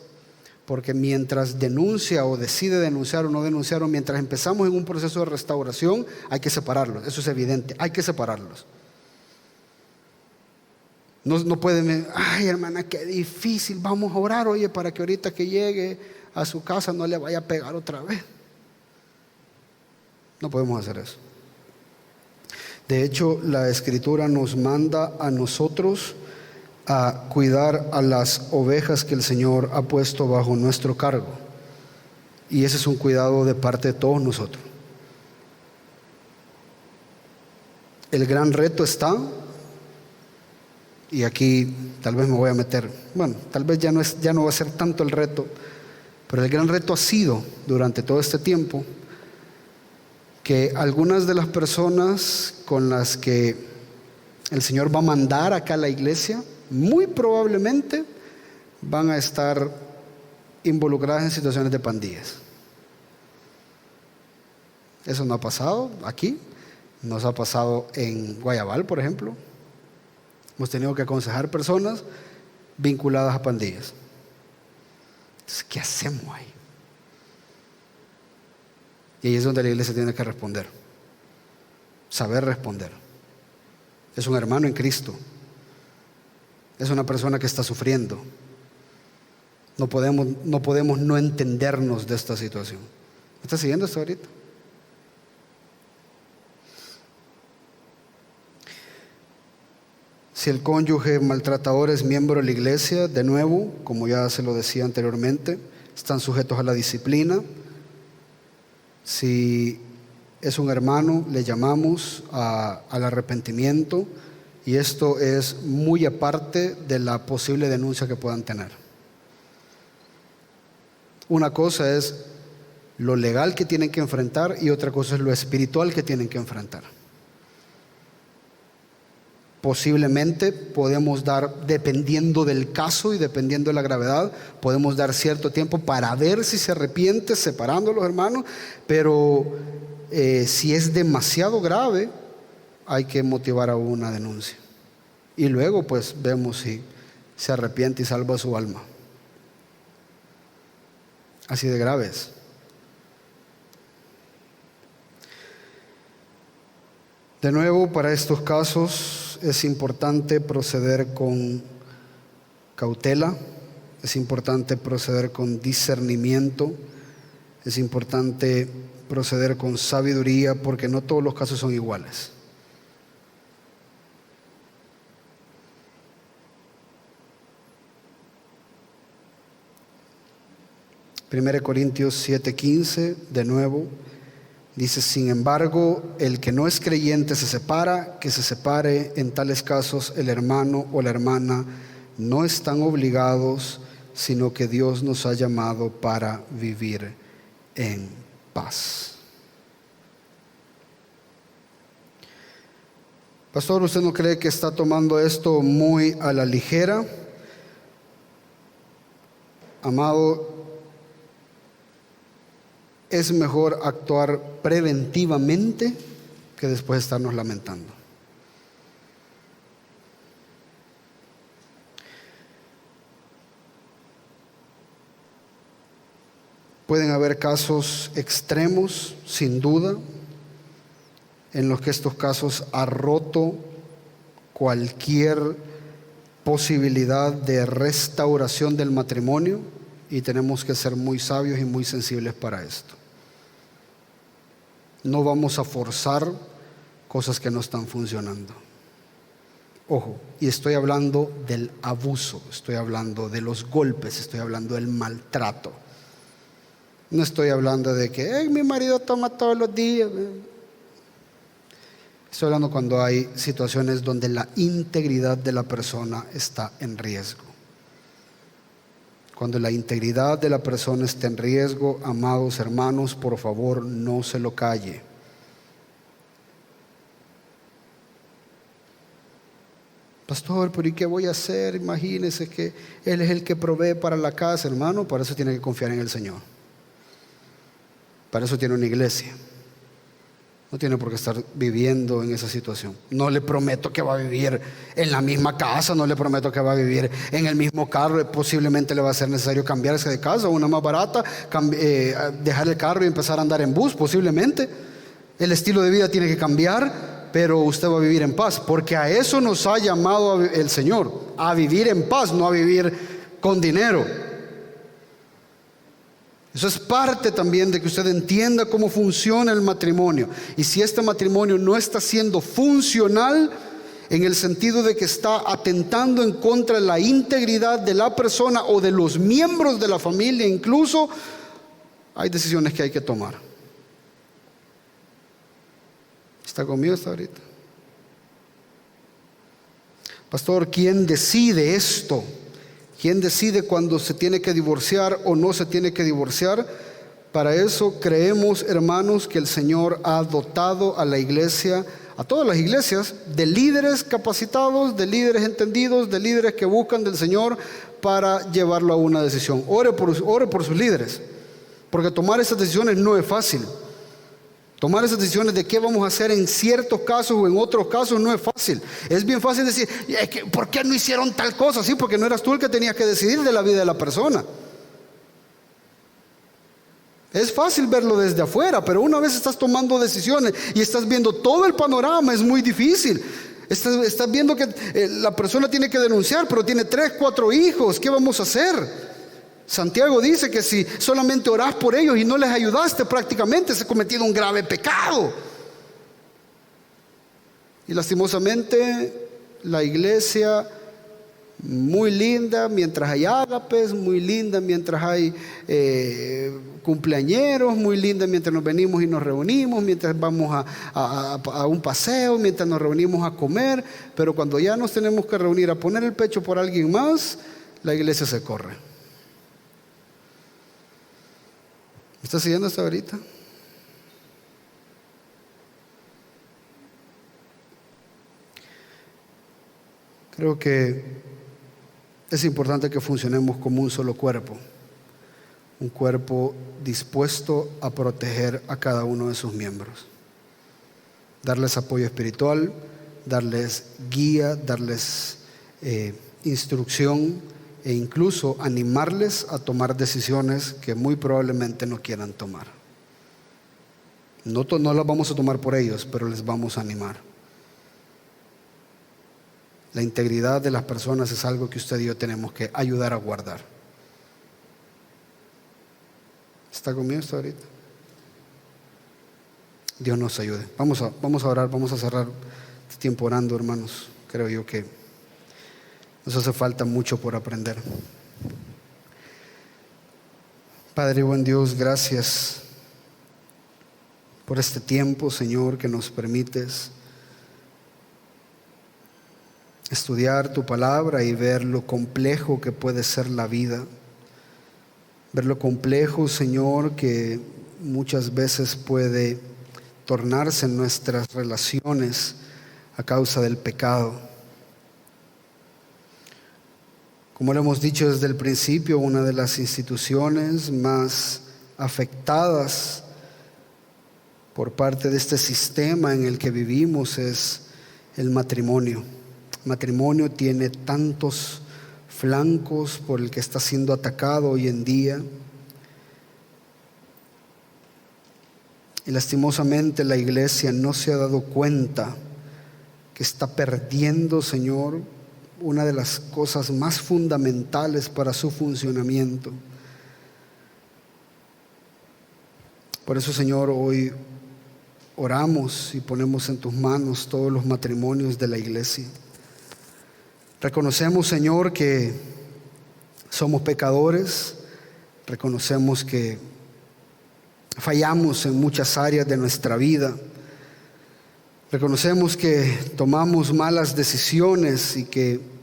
Speaker 1: porque mientras denuncia o decide denunciar o no denunciar, o mientras empezamos en un proceso de restauración, hay que separarlos. Eso es evidente, hay que separarlos. No pueden, ay hermana, qué difícil, vamos a orar, oye, para que ahorita que llegue a su casa no le vaya a pegar otra vez. No podemos hacer eso. De hecho, la Escritura nos manda a nosotros a cuidar a las ovejas que el Señor ha puesto bajo nuestro cargo. Y ese es un cuidado de parte de todos nosotros. El gran reto está, y aquí tal vez me voy a meter, bueno, tal vez ya no va a ser tanto el reto, pero el gran reto ha sido durante todo este tiempo que algunas de las personas con las que el Señor va a mandar acá a la iglesia, muy probablemente van a estar involucradas en situaciones de pandillas. Eso no ha pasado aquí, nos ha pasado en Guayabal, por ejemplo. Hemos tenido que aconsejar personas vinculadas a pandillas. Entonces, ¿qué hacemos ahí? Y ahí es donde la iglesia tiene que responder, saber responder. Es un hermano en Cristo. Es una persona que está sufriendo. No podemos no entendernos de esta situación. ¿Me está siguiendo hasta ahorita? Si el cónyuge maltratador es miembro de la iglesia, de nuevo, como ya se lo decía anteriormente, están sujetos a la disciplina. Si es un hermano, le llamamos al arrepentimiento. Y esto es muy aparte de la posible denuncia que puedan tener. Una cosa es lo legal que tienen que enfrentar y otra cosa es lo espiritual que tienen que enfrentar. Posiblemente podemos dar, dependiendo del caso y dependiendo de la gravedad, podemos dar cierto tiempo para ver si se arrepiente, separando a los hermanos, pero si es demasiado grave, hay que motivar a una denuncia. Y luego pues vemos si se arrepiente y salva su alma. Así de graves. De nuevo, para estos casos es importante proceder con cautela, es importante proceder con discernimiento, es importante proceder con sabiduría, porque no todos los casos son iguales. 1 Corintios 7:15, de nuevo, dice: sin embargo, el que no es creyente se separa, que se separe. En tales casos el hermano o la hermana no están obligados, sino que Dios nos ha llamado para vivir en paz. Pastor, ¿usted no cree que está tomando esto muy a la ligera? Amado, es mejor actuar preventivamente que después estarnos lamentando. Pueden haber casos extremos, sin duda, en los que estos casos ha roto cualquier posibilidad de restauración del matrimonio, y tenemos que ser muy sabios y muy sensibles para esto. No vamos a forzar cosas que no están funcionando. Ojo, y estoy hablando del abuso, estoy hablando de los golpes, estoy hablando del maltrato. No estoy hablando de que mi marido toma todos los días. Estoy hablando cuando hay situaciones donde la integridad de la persona está en riesgo. Cuando la integridad de la persona está en riesgo, amados hermanos, por favor, no se lo calle. Pastor, pero ¿y qué voy a hacer? Imagínese que Él es el que provee para la casa, hermano. Para eso tiene que confiar en el Señor. Para eso tiene una iglesia. No tiene por qué estar viviendo en esa situación. No le prometo que va a vivir en la misma casa, no le prometo que va a vivir en el mismo carro. Posiblemente le va a ser necesario cambiarse de casa, una más barata, dejar el carro y empezar a andar en bus, posiblemente. El estilo de vida tiene que cambiar, pero usted va a vivir en paz, porque a eso nos ha llamado el Señor, a vivir en paz, no a vivir con dinero. Eso es parte también de que usted entienda cómo funciona el matrimonio. Y si este matrimonio no está siendo funcional, en el sentido de que está atentando en contra de la integridad de la persona o de los miembros de la familia incluso, hay decisiones que hay que tomar. ¿Está conmigo hasta ahorita? Pastor, ¿quién decide esto? ¿Quién decide cuándo se tiene que divorciar o no se tiene que divorciar? Para eso creemos, hermanos, que el Señor ha dotado a la iglesia, a todas las iglesias, de líderes capacitados, de líderes entendidos, de líderes que buscan del Señor para llevarlo a una decisión. Ore por sus líderes, porque tomar esas decisiones no es fácil. Tomar esas decisiones de qué vamos a hacer en ciertos casos o en otros casos no es fácil. Es bien fácil decir, ¿por qué no hicieron tal cosa? Sí, porque no eras tú el que tenías que decidir de la vida de la persona. Es fácil verlo desde afuera, pero una vez estás tomando decisiones y estás viendo todo el panorama, es muy difícil. Estás viendo que la persona tiene que denunciar, pero tiene 3, 4 hijos. ¿Qué vamos a hacer? Santiago dice que si solamente orás por ellos y no les ayudaste, prácticamente se ha cometido un grave pecado. Y lastimosamente la iglesia, muy linda mientras hay ágapes, muy linda mientras hay cumpleañeros, muy linda mientras nos venimos y nos reunimos, mientras vamos a un paseo, mientras nos reunimos a comer, pero cuando ya nos tenemos que reunir a poner el pecho por alguien más, la iglesia se corre. ¿Me está siguiendo hasta ahorita? Creo que es importante que funcionemos como un solo cuerpo, un cuerpo dispuesto a proteger a cada uno de sus miembros, darles apoyo espiritual, darles guía, darles instrucción, e incluso animarles a tomar decisiones que muy probablemente no quieran tomar. No las vamos a tomar por ellos, pero les vamos a animar. La integridad de las personas es algo que usted y yo tenemos que ayudar a guardar. ¿Está conmigo hasta ahorita? Dios nos ayude. Vamos a orar, vamos a cerrar este tiempo orando, hermanos. Creo yo que nos hace falta mucho por aprender. Padre buen Dios, gracias por este tiempo, Señor, que nos permites estudiar tu palabra y ver lo complejo que puede ser la vida. Ver lo complejo, Señor, que muchas veces puede tornarse en nuestras relaciones a causa del pecado. Como lo hemos dicho desde el principio, una de las instituciones más afectadas por parte de este sistema en el que vivimos es el matrimonio. El matrimonio tiene tantos flancos por el que está siendo atacado hoy en día. Y lastimosamente la iglesia no se ha dado cuenta que está perdiendo, Señor, una de las cosas más fundamentales para su funcionamiento. Por eso, Señor, hoy oramos y ponemos en tus manos todos los matrimonios de la iglesia. Reconocemos, Señor, que somos pecadores, reconocemos que fallamos en muchas áreas de nuestra vida, reconocemos que tomamos malas decisiones y que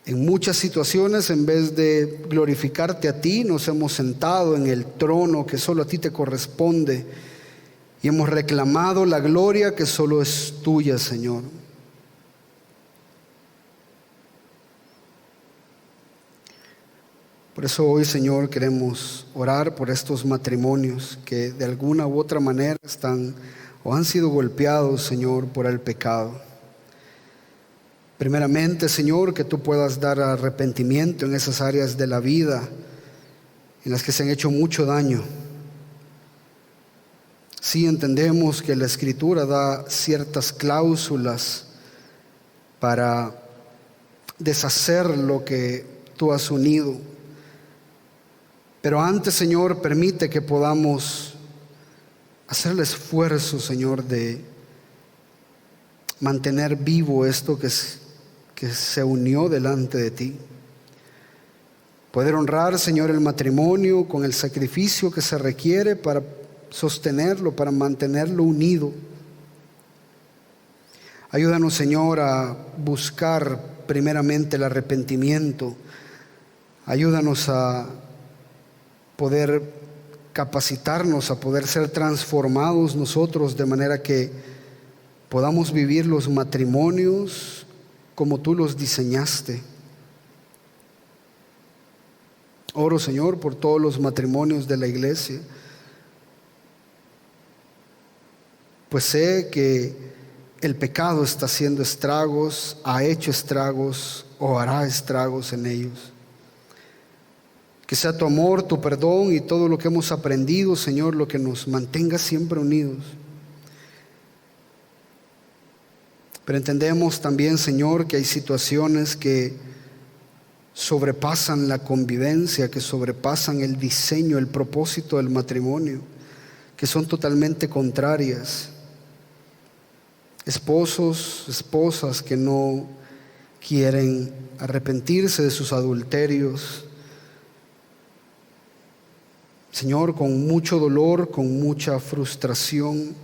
Speaker 1: en muchas situaciones, en vez de glorificarte a ti, nos hemos sentado en el trono que solo a ti te corresponde y hemos reclamado la gloria que solo es tuya, Señor. Por eso hoy, Señor, queremos orar por estos matrimonios que de alguna u otra manera están o han sido golpeados, Señor, por el pecado. Primeramente, Señor, que tú puedas dar arrepentimiento en esas áreas de la vida en las que se han hecho mucho daño. Sí entendemos que la Escritura da ciertas cláusulas para deshacer lo que tú has unido. Pero antes, Señor, permite que podamos hacer el esfuerzo, Señor, de mantener vivo esto que se unió delante de ti. Poder honrar, Señor, el matrimonio con el sacrificio que se requiere para sostenerlo, para mantenerlo unido. Ayúdanos, Señor, a buscar primeramente el arrepentimiento. Ayúdanos a poder capacitarnos, a poder ser transformados nosotros de manera que podamos vivir los matrimonios como tú los diseñaste. Oro, Señor, por todos los matrimonios de la iglesia, pues sé que el pecado está haciendo estragos, ha hecho estragos o hará estragos en ellos. Que sea tu amor, tu perdón y todo lo que hemos aprendido, Señor, lo que nos mantenga siempre unidos. Pero entendemos también, Señor, que hay situaciones que sobrepasan la convivencia, que sobrepasan el diseño, el propósito del matrimonio, que son totalmente contrarias. Esposos, esposas que no quieren arrepentirse de sus adulterios. Señor, con mucho dolor, con mucha frustración,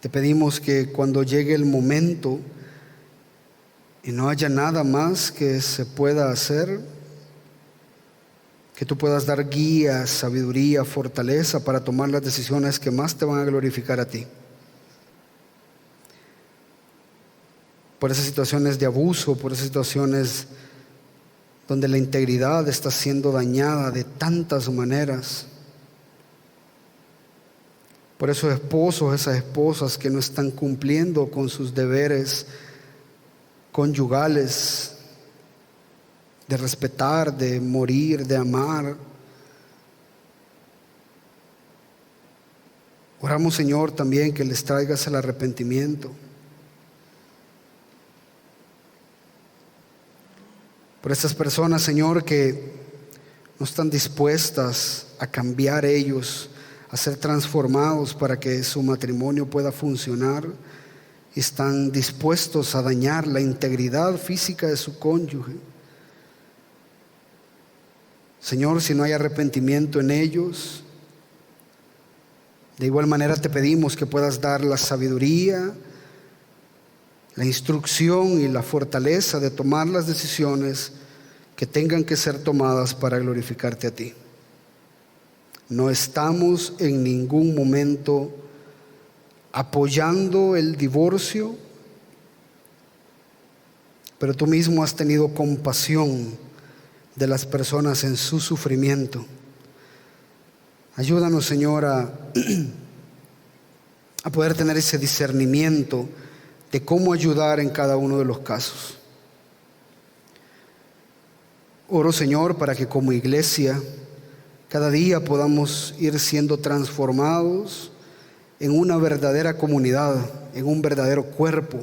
Speaker 1: te pedimos que cuando llegue el momento y no haya nada más que se pueda hacer, que tú puedas dar guía, sabiduría, fortaleza para tomar las decisiones que más te van a glorificar a ti. Por esas situaciones de abuso, por esas situaciones donde la integridad está siendo dañada de tantas maneras. Por esos esposos, esas esposas que no están cumpliendo con sus deberes conyugales, de respetar, de morir, de amar. Oramos, Señor, también que les traigas el arrepentimiento. Por estas personas, Señor, que no están dispuestas a cambiar ellos, a ser transformados para que su matrimonio pueda funcionar, y están dispuestos a dañar la integridad física de su cónyuge. Señor, si no hay arrepentimiento en ellos, de igual manera te pedimos que puedas dar la sabiduría, la instrucción y la fortaleza de tomar las decisiones que tengan que ser tomadas para glorificarte a ti. No estamos en ningún momento apoyando el divorcio, pero tú mismo has tenido compasión de las personas en su sufrimiento. Ayúdanos, Señor, a poder tener ese discernimiento de cómo ayudar en cada uno de los casos. Oro, Señor, para que como iglesia cada día podamos ir siendo transformados en una verdadera comunidad, en un verdadero cuerpo,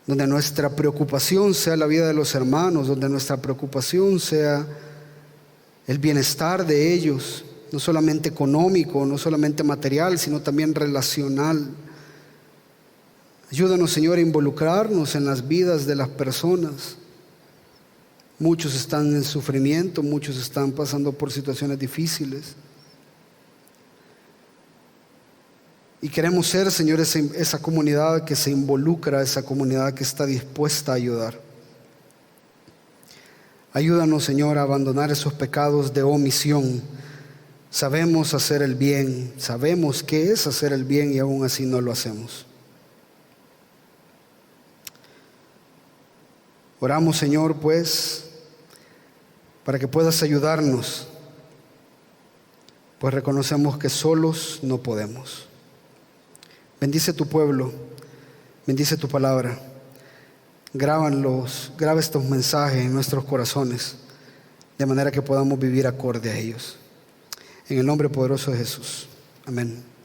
Speaker 1: donde nuestra preocupación sea la vida de los hermanos, donde nuestra preocupación sea el bienestar de ellos, no solamente económico, no solamente material, sino también relacional. Ayúdanos, Señor, a involucrarnos en las vidas de las personas. Muchos están en sufrimiento, muchos están pasando por situaciones difíciles. Y queremos ser, Señor, esa comunidad que se involucra, esa comunidad que está dispuesta a ayudar. Ayúdanos, Señor, a abandonar esos pecados de omisión. Sabemos hacer el bien, sabemos qué es hacer el bien y aún así no lo hacemos. Oramos, Señor, pues, para que puedas ayudarnos, pues reconocemos que solos no podemos. Bendice tu pueblo, bendice tu palabra. Graba estos mensajes en nuestros corazones, de manera que podamos vivir acorde a ellos. En el nombre poderoso de Jesús. Amén.